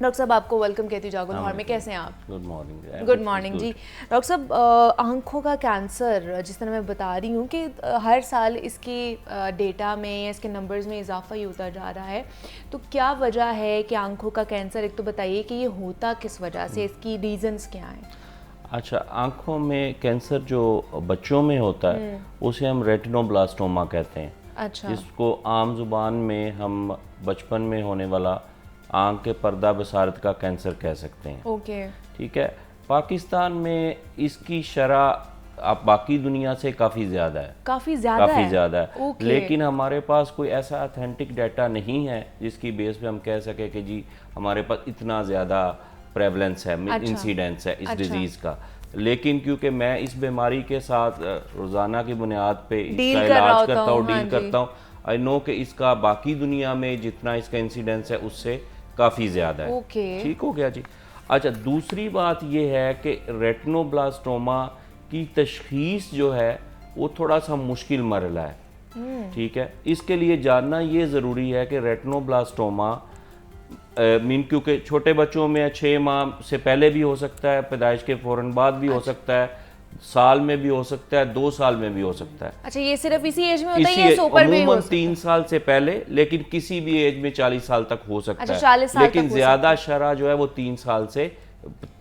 Doctor صاحب آپ کو ویلکم کہتی جاگو لاہور میں، کیسے ہیں آپ؟ Good morning. گڈ مارننگ جی. ڈاکٹر صاحب آنکھوں کا کینسر جس طرح میں بتا رہی ہوں کہ ہر سال اس کی ڈیٹا میں یا اس کے نمبرز میں اضافہ ہی ہوتا جا رہا ہے، تو کیا وجہ ہے کہ آنکھوں کا کینسر، ایک تو بتائیے کہ یہ ہوتا کس وجہ سے، اس کی ریزنز کیا ہیں؟ اچھا، آنکھوں میں کینسر جو بچوں میں ہوتا ہے اسے ہم ریٹنوبلاسٹوما کہتے ہیں. اچھا، جس کو عام زبان میں ہم بچپن میں ہونے والا آنکھ کے پردہ بصارت کا کینسر کہہ سکتے ہیں. اوکے، ٹھیک ہے. پاکستان میں اس کی شرح اب باقی دنیا سے کافی زیادہ ہے، کافی زیادہ ہے. لیکن ہمارے پاس کوئی ایسا اتھینٹک ڈیٹا نہیں ہے جس کی بیس پہ ہم کہہ سکیں کہ جی ہمارے پاس اتنا زیادہ پریولنس ہے، انسیڈنس ہے اس ڈیزیز کا. لیکن کیونکہ میں اس بیماری کے ساتھ روزانہ کی بنیاد پہ اس کا علاج کرتا ہوں، ڈیل کرتا ہوں، آئی نو کہ اس کا باقی دنیا میں جتنا اس کا انسیڈنس ہے اس سے کافی زیادہ ہے. ٹھیک ہو گیا جی. اچھا، دوسری بات یہ ہے کہ ریٹنوبلاسٹوما کی تشخیص جو ہے وہ تھوڑا سا مشکل مرحلہ ہے. ٹھیک ہے. اس کے لیے جاننا یہ ضروری ہے کہ ریٹنوبلاسٹوما کیونکہ چھوٹے بچوں میں 6 ماہ سے پہلے بھی ہو سکتا ہے، پیدائش کے فوراً بعد بھی ہو سکتا ہے، سال میں بھی ہو سکتا ہے، 2 سال میں بھی ہو سکتا ہے. اچھا، یہ صرف اسی ایج میں ہوتا ہے یا سوپر بھی ہو سکتا ہے؟ 3 سال سے پہلے، لیکن کسی بھی ایج میں 40 سال تک ہو سکتا ہے. 40 سال لیکن زیادہ شرح جو ہے وہ 3 سال سے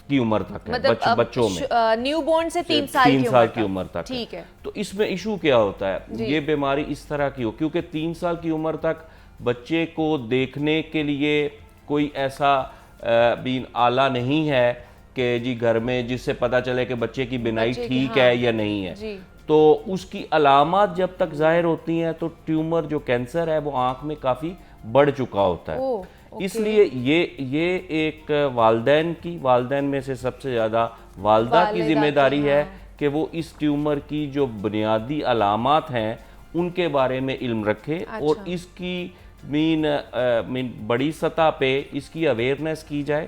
کی عمر تک ہے بچوں میں، نیو بورن سے 3 سال کی عمر تک. ٹھیک ہے. تو اس میں ایشو کیا ہوتا ہے؟ یہ بیماری اس طرح کی ہو کیونکہ 3 سال کی عمر تک بچے کو دیکھنے کے لیے کوئی ایسا آلہ نہیں ہے کہ جی گھر میں جس سے پتہ چلے کہ بچے کی بینائی ٹھیک ہے یا نہیں ہے. تو اس کی علامات جب تک ظاہر ہوتی ہیں تو ٹیومر جو کینسر ہے وہ آنکھ میں کافی بڑھ چکا ہوتا ہے. اس لیے یہ ایک والدین میں سے سب سے زیادہ والدہ کی ذمہ داری ہے کہ وہ اس ٹیومر کی جو بنیادی علامات ہیں ان کے بارے میں علم رکھے اور اس کی بڑی سطح پہ اس کی اویئرنیس کی جائے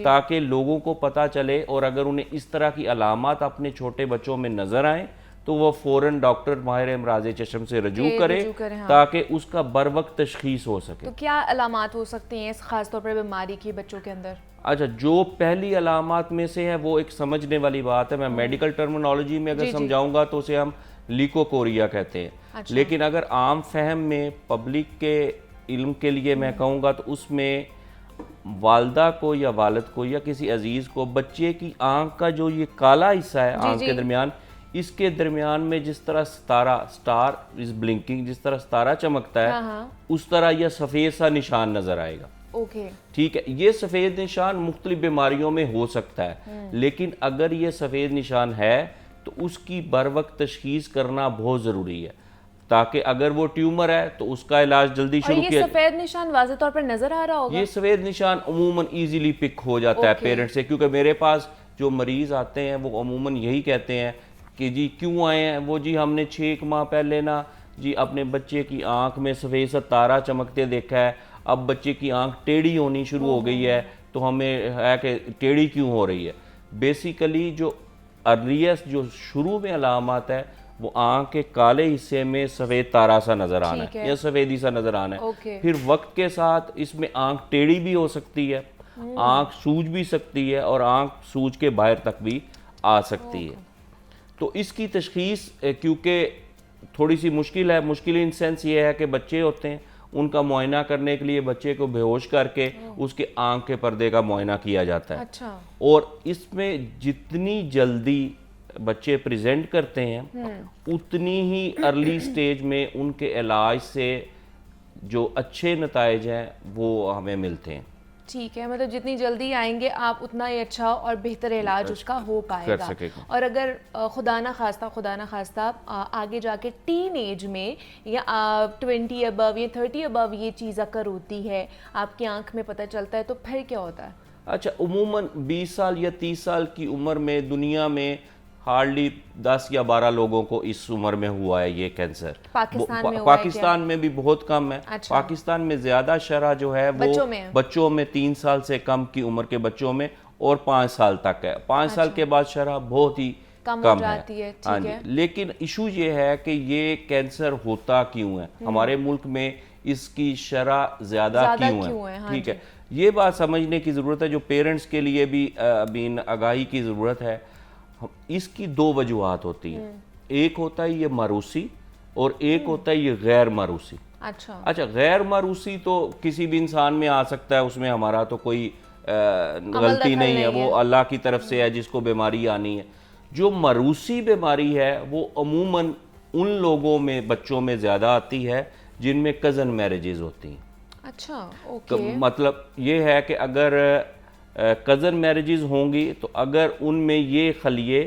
تاکہ لوگوں کو پتہ چلے، اور اگر انہیں اس طرح کی علامات اپنے چھوٹے بچوں میں نظر آئیں تو وہ فوراً ڈاکٹر ماہر امراض چشم سے رجوع کرے تاکہ اس کا بروقت تشخیص ہو سکے. تو کیا علامات ہو سکتی ہیں اس خاص طور پر بیماری کی بچوں کے اندر؟ اچھا، جو پہلی علامات میں سے ہے وہ ایک سمجھنے والی بات ہے. میں میڈیکل ٹرمنالوجی میں اگر سمجھاؤں گا تو اسے ہم لیکوکوریا کہتے ہیں. لیکن اگر عام فہم میں پبلک کے علم کے لیے میں کہوں گا تو اس میں والدہ کو یا والد کو یا کسی عزیز کو بچے کی آنکھ کا جو یہ کالا حصہ ہے آنکھ کے درمیان، اس کے درمیان میں جس طرح سٹار از بلنکنگ، جس طرح ستارہ چمکتا ہے اس طرح یہ سفید سا نشان نظر آئے گا. ٹھیک ہے. یہ سفید نشان مختلف بیماریوں میں ہو سکتا ہے، لیکن اگر یہ سفید نشان ہے تو اس کی بروقت تشخیص کرنا بہت ضروری ہے تاکہ اگر وہ ٹیومر ہے تو اس کا علاج جلدی شروع کیا. یہ سفید نشان واضح طور پر نظر آ رہا ہوگا؟ یہ سفید نشان عموماً ایزیلی پک ہو جاتا ہے پیرنٹ سے، کیونکہ میرے پاس جو مریض آتے ہیں وہ عموماً یہی کہتے ہیں کہ جی کیوں آئے ہیں وہ، جی ہم نے 6 ماہ پہلے نا جی اپنے بچے کی آنکھ میں سفید سا تارا چمکتے دیکھا ہے، اب بچے کی آنکھ ٹیڑھی ہونی شروع ہو گئی ہے تو ہمیں ہے کہ ٹیڑھی کیوں ہو رہی ہے. بیسیکلی جو ارلیسٹ جو شروع میں علامات ہے وہ آنکھ کے کالے حصے میں سفید تارا سا نظر آنا ہے یا سفیدی سا نظر آنا ہے. پھر وقت کے ساتھ اس میں آنکھ ٹیڑھی بھی ہو سکتی ہے، آنکھ سوج بھی سکتی ہے اور آنکھ سوج کے باہر تک بھی آ سکتی ہے. تو اس کی تشخیص کیونکہ تھوڑی سی مشکل ہے، مشکل ان سینس یہ ہے کہ بچے ہوتے ہیں ان کا معائنہ کرنے کے لیے بچے کو بے ہوش کر کے اس کے آنکھ کے پردے کا معائنہ کیا جاتا ہے. اور اس میں جتنی جلدی بچے پریزنٹ کرتے ہیں اتنی ہی ارلی سٹیج میں ان کے علاج سے جو اچھے نتائج ہیں وہ ہمیں ملتے ہیں. ٹھیک ہے، مطلب جتنی جلدی آئیں گے آپ اتنا ہی اچھا اور بہتر علاج اس کا ہو پائے گا. اور اگر خدا نہ خواستہ آگے جا کے ٹین ایج میں یا 20 ابو یا 30 ابو یہ چیز اکر ہوتی ہے، آپ کی آنکھ میں پتہ چلتا ہے، تو پھر کیا ہوتا ہے؟ اچھا، عموماً 20 سال یا 30 سال کی عمر میں دنیا میں ہارڈلی 10 یا 12 لوگوں کو اس عمر میں ہوا ہے یہ کینسر. پاکستان میں بھی بہت کم ہے. پاکستان میں زیادہ شرح جو ہے وہ بچوں میں 3 سال سے کم کی عمر کے بچوں میں اور 5 سال تک ہے. 5 سال کے بعد شرح بہت ہی کم ہے. لیکن ایشو یہ ہے کہ یہ کینسر ہوتا کیوں ہے؟ ہمارے ملک میں اس کی شرح زیادہ کیوں ہے؟ ٹھیک ہے. یہ بات سمجھنے کی ضرورت ہے جو پیرنٹس کے لیے بھی آگاہی کی ضرورت ہے. اس کی دو وجوہات ہوتی ہیں, ایک ہوتا ہے یہ موروثی اور ایک ہوتا ہے یہ غیر موروثی. اچھا غیر موروثی تو کسی بھی انسان میں آ سکتا ہے, اس میں ہمارا تو کوئی غلطی نہیں ہے, وہ اللہ کی طرف سے ہے جس کو بیماری آنی ہے. جو موروثی بیماری ہے وہ عموماً ان لوگوں میں بچوں میں زیادہ آتی ہے جن میں کزن میرجز ہوتی ہیں. اچھا اوکے. مطلب یہ ہے کہ اگر کزن میرجز ہوں گی تو اگر ان میں یہ خلیے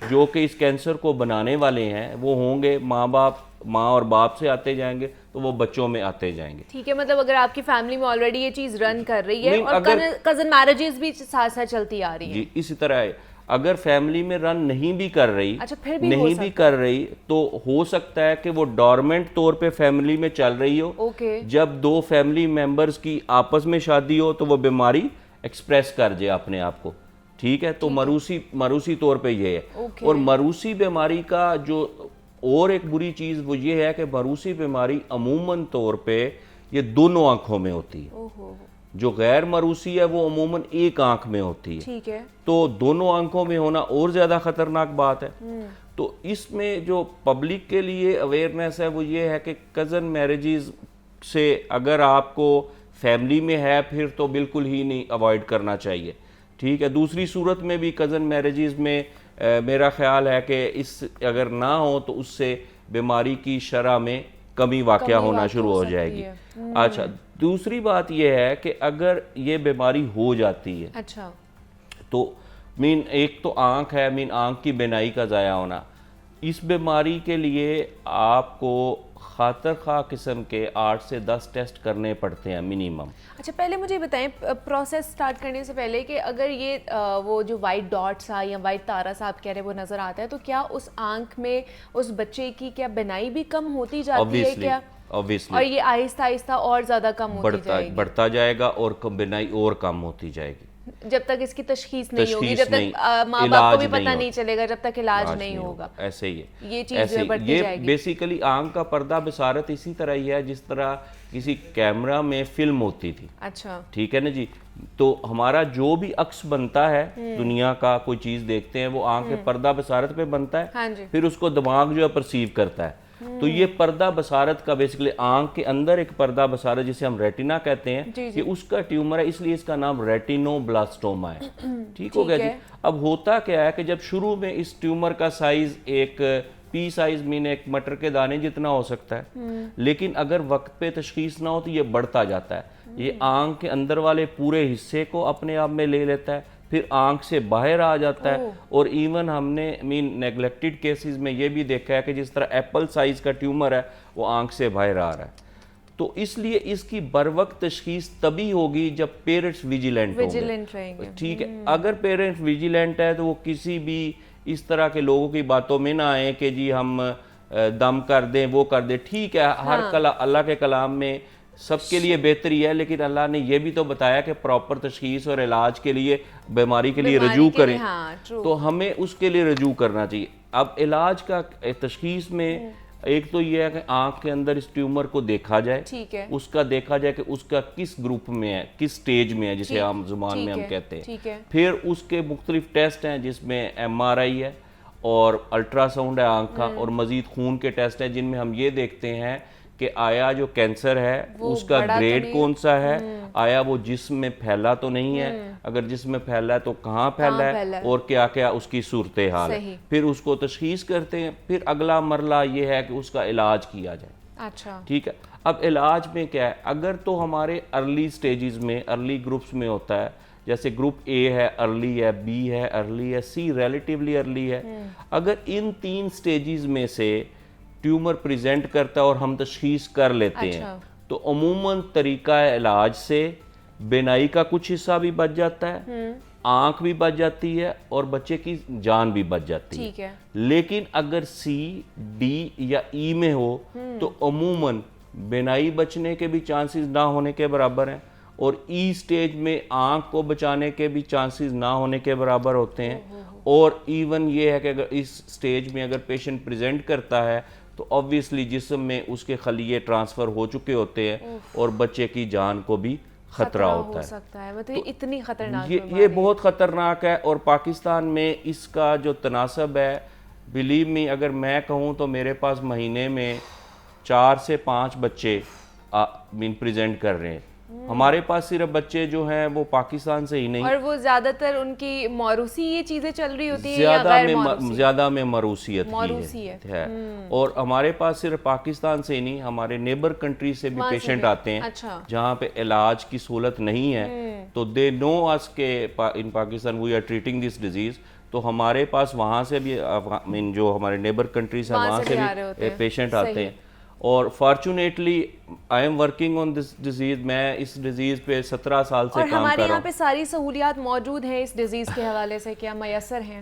جو کہ اس کینسر کو بنانے والے ہیں وہ ہوں گے, ماں اور باپ سے آتے جائیں گے تو وہ بچوں میں آتے جائیں گے. ٹھیک ہے, مطلب اگر آپ کی فیملی میں آلریڈی یہ چیز رن کر رہی ہے اور کزن میرجز بھی ساتھ ساتھ چلتی آ رہی ہیں. جی اسی طرح ہے, اگر فیملی میں رن نہیں بھی کر رہی, اچھا پھر نہیں بھی کر رہی تو ہو سکتا ہے کہ وہ ڈورمنٹ طور پہ فیملی میں چل رہی ہو. جب دو فیملی ممبرز کی آپس میں شادی ہو تو وہ بیماری ایکسپریس کر جائے اپنے آپ کو. ٹھیک ہے, تو موروثی طور پہ یہ ہے. اور موروثی بیماری کا جو اور ایک بری چیز وہ یہ ہے کہ موروثی بیماری عموماً طور پہ یہ دونوں آنکھوں میں ہوتی ہے. جو غیر موروثی ہے وہ عموماً ایک آنکھ میں ہوتی ہے. ٹھیک ہے, تو دونوں آنکھوں میں ہونا اور زیادہ خطرناک بات ہے. تو اس میں جو پبلک کے لیے اویئرنیس ہے وہ یہ ہے کہ کزن میرجز سے اگر آپ کو فیملی میں ہے پھر تو بالکل ہی نہیں اوائڈ کرنا چاہیے. ٹھیک ہے, دوسری صورت میں بھی کزن میرجز میں میرا خیال ہے کہ اس اگر نہ ہو تو اس سے بیماری کی شرح میں کمی واقع ہونا شروع ہو جائے گی. اچھا, دوسری بات یہ ہے کہ اگر یہ بیماری ہو جاتی ہے اچھا تو ایک تو آنکھ ہے, آنکھ کی بینائی کا ضائع ہونا. اس بیماری کے لیے آپ کو خاطر خواہ قسم کے 8 سے 10 ٹیسٹ کرنے پڑتے ہیں منیمم. اچھا پہلے مجھے بتائیں پروسیس سٹارٹ کرنے سے پہلے کہ اگر یہ وہ جو وائٹ ڈاٹس یا وائٹ تارا سا آپ کہہ رہے ہیں وہ نظر آتا ہے تو کیا اس آنکھ میں اس بچے کی کیا بینائی بھی کم ہوتی جاتی ہے کیا؟ اور یہ آہستہ آہستہ اور زیادہ کم ہوتی جائے گی؟ بڑھتا جائے گا اور بینائی اور کم ہوتی جائے گی جب تک اس کی تشخیص نہیں ہوگی, جب تک ماں باپ کو بھی پتہ نہیں چلے گا, جب تک علاج نہیں ہوگا. ایسے ہی ہے, یہ چیز بڑھتی جائے گی. بیسیکلی آنکھ کا پردہ بصارت اسی طرح ہی ہے جس طرح کسی کیمرہ میں فلم ہوتی تھی. اچھا ٹھیک ہے نا جی, تو ہمارا جو بھی عکس بنتا ہے دنیا کا کوئی چیز دیکھتے ہیں وہ آنکھ کے پردہ بصارت پہ بنتا ہے, پھر اس کو دماغ جو ہے پرسیو کرتا ہے. تو یہ پردہ بصارت کا بیسیکلی آنکھ کے اندر ایک پردہ بصارت جسے ہم ریٹینا کہتے ہیں کہ اس کا ٹیومر ہے, اس لیے اس کا نام ریٹینو بلاسٹوما ہے. ٹھیک ہو گیا جی. اب ہوتا کیا ہے کہ جب شروع میں اس ٹیومر کا سائز ایک پی سائز ایک مٹر کے دانے جتنا ہو سکتا ہے, لیکن اگر وقت پہ تشخیص نہ ہو تو یہ بڑھتا جاتا ہے. یہ آنکھ کے اندر والے پورے حصے کو اپنے آپ میں لے لیتا ہے, پھر آنکھ سے باہر آ جاتا ہے. اور ایون ہم نے نیگلیکٹڈ کیسز میں یہ بھی دیکھا ہے کہ جس طرح ایپل سائز کا ٹیومر ہے وہ آنکھ سے باہر آ رہا ہے. تو اس لیے اس کی بروقت تشخیص تبھی ہوگی جب پیرنٹس ویجیلنٹ ہوں گے. ٹھیک ہے, اگر پیرنٹس ویجیلنٹ ہے تو وہ کسی بھی اس طرح کے لوگوں کی باتوں میں نہ آئیں کہ جی ہم دم کر دیں وہ کر دیں. ٹھیک ہے, ہر اللہ کے کلام میں سب کے لیے بہتری ہے, لیکن اللہ نے یہ بھی تو بتایا کہ پراپر تشخیص اور علاج کے لیے بیماری کے لیے رجوع کریں, تو ہمیں اس کے لیے رجوع کرنا چاہیے. اب علاج کا تشخیص میں ایک تو یہ ہے کہ آنکھ کے اندر اس ٹیومر کو دیکھا جائے, اس کا دیکھا جائے کہ اس کا کس گروپ میں ہے, کس سٹیج میں ہے جسے عام زبان میں ہم کہتے ہیں. پھر اس کے مختلف ٹیسٹ ہیں جس میں MRI ہے اور الٹرا ساؤنڈ ہے آنکھ کا, اور مزید خون کے ٹیسٹ ہیں جن میں ہم یہ دیکھتے ہیں کہ آیا جو کینسر ہے اس کا گریڈ کون سا ہے, آیا وہ جسم میں پھیلا تو نہیں ہے, اگر جسم میں پھیلا ہے تو کہاں پھیلا ہے, اور کیا کیا اس کی صورتحال ہے. پھر اس کو تشخیص کرتے ہیں. پھر اگلا مرحلہ یہ ہے کہ اس کا علاج کیا جائے. اچھا ٹھیک ہے, اب علاج میں کیا ہے, اگر تو ہمارے ارلی سٹیجز میں ارلی گروپس میں ہوتا ہے, جیسے گروپ A ہے ارلی ہے, B ہے ارلی ہے, C ریلیٹیولی ارلی ہے, اگر ان 3 سٹیجز میں سے ٹیومر پریزنٹ کرتا ہے اور ہم تشخیص کر لیتے ہیں تو عموماً طریقہ علاج سے بینائی کا کچھ حصہ بھی بچ جاتا ہے, آنکھ بھی بچ جاتی ہے اور بچے کی جان بھی بچ جاتی ہے. لیکن اگر C, D یا E میں ہو تو عموماً بینائی بچنے کے بھی چانسز نہ ہونے کے برابر ہیں, اور E سٹیج میں آنکھ کو بچانے کے بھی چانسز نہ ہونے کے برابر ہوتے ہیں. اور ایون یہ ہے کہ اگر اس سٹیج میں اگر پیشنٹ پریزنٹ کرتا ہے تو obviously جسم میں اس کے خلیے ٹرانسفر ہو چکے ہوتے ہیں اور بچے کی جان کو بھی خطرہ ہوتا ہے. سکتا ہے مطلب اتنی خطرناک یہ بہت خطرناک ہے. اور پاکستان میں اس کا جو تناسب ہے, بلیو می, اگر میں کہوں تو میرے پاس مہینے میں 4 سے 5 بچے پریزنٹ کر رہے ہیں. ہمارے پاس صرف بچے جو ہیں وہ پاکستان سے ہی نہیں, اور وہ زیادہ تر ان کی موروثی یہ چیزیں چل رہی ہوتی ہیں یا غیر موروثی؟ زیادہ میں موروثیت ہے. اور ہمارے پاس صرف پاکستان سے ہی نہیں, ہمارے نیبر کنٹری سے بھی پیشنٹ آتے ہیں جہاں پہ علاج کی سہولت نہیں ہے, تو دے نو اس کہ in Pakistan we are treating this disease. تو ہمارے پاس وہاں سے بھی جو ہمارے نیبر کنٹریز ہیں وہاں سے بھی پیشنٹ آتے ہیں. اور fortunately I am working on this disease. میں اس ڈیزیز پہ 17 سال سے کام کر رہا ہوں. ہمارے یہاں پہ ساری سہولیات موجود ہیں اس ڈیزیز کے حوالے سے, کیا میسر ہیں؟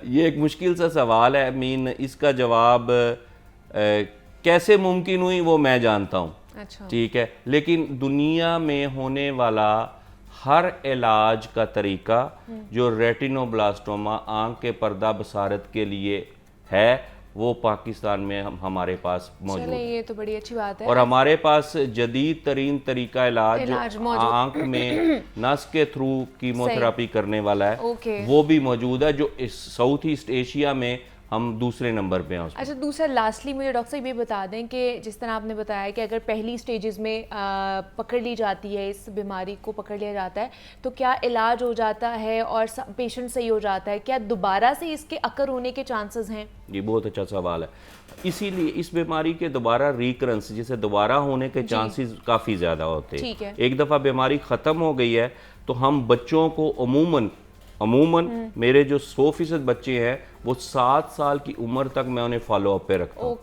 یہ ایک مشکل سا سوال ہے. اس کا جواب کیسے ممکن ہوئی وہ میں جانتا ہوں, ٹھیک ہے, لیکن دنیا میں ہونے والا ہر علاج کا طریقہ جو ریٹینوبلاسٹوما آنکھ کے پردہ بصارت کے لیے ہے وہ پاکستان میں ہمارے پاس موجود ہے. یہ تو بڑی اچھی بات ہے. اور ہمارے پاس جدید ترین طریقہ علاج جو آنکھ میں نس کے تھرو کیموتھراپی کرنے والا ہے وہ بھی موجود ہے, جو ساؤتھ ایسٹ ایشیا میں ہم دوسرے نمبر پہ ہیں. اچھا, دوسرا لاسٹلی مجھے ڈاکٹر صاحب یہ بتا دیں کہ جس طرح آپ نے بتایا کہ اگر پہلی سٹیجز میں پکڑ لی جاتی ہے, اس بیماری کو پکڑ لیا جاتا ہے, تو کیا علاج ہو جاتا ہے اور پیشنٹ صحیح ہو جاتا ہے؟ کیا دوبارہ سے اس کے اکر ہونے کے چانسز ہیں؟ یہ بہت اچھا سوال ہے. اسی لیے اس بیماری کے دوبارہ ریکرنس, جسے دوبارہ ہونے کے چانسز کافی زیادہ ہوتے ہیں. ایک دفعہ بیماری ختم ہو گئی ہے تو ہم بچوں کو عموماً میرے جو 100% بچے ہیں وہ 7 سال کی عمر تک میں انہیں فالو اپ پہ رکھتا ہوں,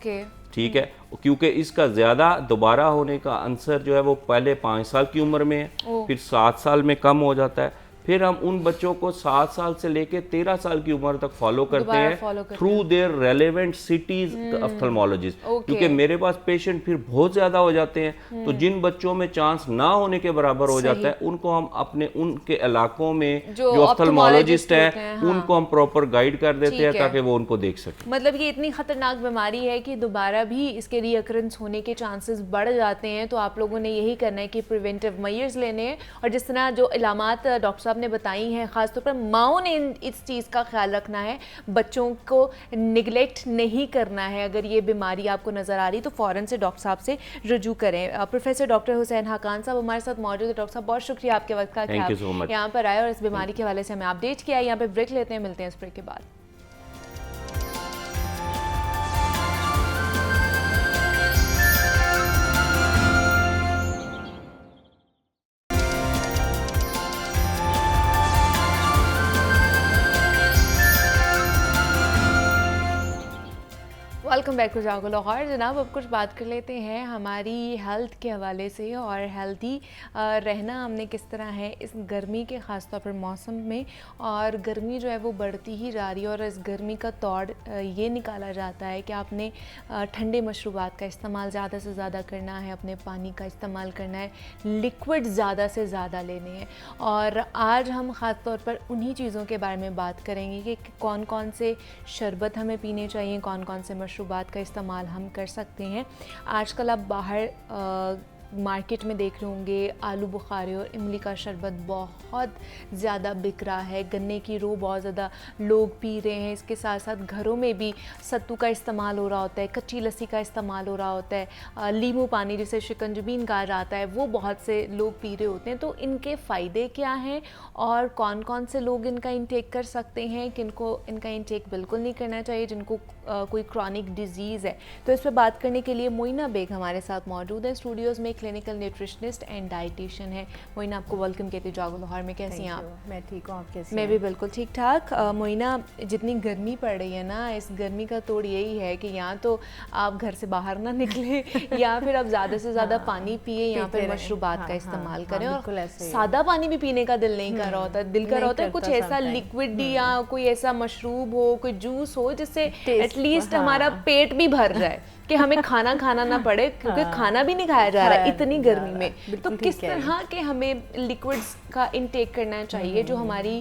ٹھیک ہے, کیونکہ اس کا زیادہ دوبارہ ہونے کا عنصر جو ہے وہ پہلے 5 سال کی عمر میں ہے, پھر 7 سال میں کم ہو جاتا ہے, پھر ہم ان بچوں کو 7 سال سے لے کے 13 سال کی عمر تک فالو کرتے ہیں تھرو دیئر ریلیونٹ سٹیز آفتھلمولوجسٹ. کیونکہ میرے پاس پیشنٹ پھر بہت زیادہ ہو جاتے ہیں, تو جن بچوں میں چانس نہ ہونے کے برابر ہو جاتا ہے ان کو ہم ان کے علاقوں میں جو آفتھلمولوجسٹ ہیں ان کو ہم پراپر گائیڈ کر دیتے ہیں تاکہ وہ ان کو دیکھ سکیں. مطلب یہ اتنی خطرناک بیماری ہے کہ دوبارہ بھی اس کے ری اکرنس ہونے کے چانسز بڑھ جاتے ہیں, تو آپ لوگوں نے یہی کرنا ہے کہ پریونٹیو میئرز لینے ہیں. اور جس طرح جو علامات ڈاکٹر صاحب نے بتائی ہیں, خاص طور پر ماؤں نے اس چیز کا خیال رکھنا ہے, بچوں کو نگلیکٹ نہیں کرنا ہے. اگر یہ بیماری آپ کو نظر آ رہی تو فوراً سے ڈاکٹر صاحب سے رجوع کریں. پروفیسر ڈاکٹر حسین حقان صاحب ہمارے ساتھ موجود ہے. ڈاکٹر صاحب بہت شکریہ آپ کے وقت کا کہ آپ یہاں پر آئے اور اس بیماری کے حوالے سے ہمیں اپڈیٹ کیا. یہاں پہ بریک لیتے ہیں, ملتے ہیں اس بریک کے بعد. Welcome back to Jaago Lahore. جناب اب کچھ بات کر لیتے ہیں ہماری ہیلتھ کے حوالے سے, اور ہیلتھی رہنا ہم نے کس طرح ہے اس گرمی کے خاص طور پر موسم میں. اور گرمی جو ہے وہ بڑھتی ہی جا رہی ہے, اور اس گرمی کا توڑ یہ نکالا جاتا ہے کہ آپ نے ٹھنڈے مشروبات کا استعمال زیادہ سے زیادہ کرنا ہے, اپنے پانی کا استعمال کرنا ہے, لکوڈ زیادہ سے زیادہ لینے ہیں. اور آج ہم خاص طور پر انہی چیزوں کے بارے میں بات کریں گے کہ کون کون سے شربت ہمیں پینے چاہیے, کون کون سے مشروبات کا استعمال ہم کر سکتے ہیں. آج کل آپ باہر مارکیٹ میں دیکھ رہے ہوں گے آلو بخارے اور املی کا شربت بہت زیادہ بک رہا ہے. گنے کی رو بہت زیادہ لوگ پی رہے ہیں. اس کے ساتھ ساتھ گھروں میں بھی ستو کا استعمال ہو رہا ہوتا ہے, کچی لسی کا استعمال ہو رہا ہوتا ہے, لیمو پانی جسے شکنجبین کہا جاتا ہے وہ بہت سے لوگ پی رہے ہوتے ہیں. تو ان کے فائدے کیا ہیں اور کون کون سے لوگ ان کا انٹیک کر سکتے ہیں, کن کو ان کا انٹیک بالکل نہیں کرنا چاہیے جن کو کوئی کرونک ڈیزیز ہے. تو اس پہ بات کرنے کے لیے موئینہ بیگ ہمارے ساتھ موجود ہے اسٹوڈیوز میں, کلینکل نیوٹریشنسٹ اینڈ ڈائٹیشین ہے. موئینہ آپ کو ویلکم کہتے ہیں جاگو لاہور میں. کیسی ہیں آپ؟ میں ٹھیک ہوں, آپ کیسی ہیں؟ میں بھی بالکل ٹھیک ٹھاک. موئینہ جتنی گرمی پڑ رہی ہے نا, اس گرمی کا توڑ یہی ہے کہ یا تو آپ گھر سے باہر نہ نکلیں یا پھر آپ زیادہ سے زیادہ پانی پیئیں یا پھر مشروبات کا استعمال کریں. اور سادہ پانی بھی پینے کا دل نہیں کر رہا ہوتا, دل کر رہا ہوتا ہے کچھ ایسا لکوڈ یا کوئی ایسا مشروب ہو, کوئی جوس ہو جس سے ایٹ لیسٹ ہمارا پیٹ بھی بھر جائے, کہ ہمیں کھانا نہ پڑے, کیونکہ کھانا بھی نہیں کھایا جا رہا ہے اتنی گرمی میں. تو کس طرح کے ہمیں لکوڈز کا انٹیک کرنا چاہیے جو ہماری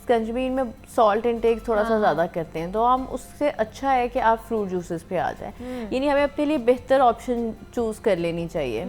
اسکنجبین میں سالٹ انٹیک تھوڑا سا زیادہ کرتے ہیں, تو ہم اس سے اچھا ہے کہ آپ فروٹ جوسز پہ آ جائیں, یعنی ہمیں اپنے لیے بہتر آپشن چوز کر لینی چاہیے.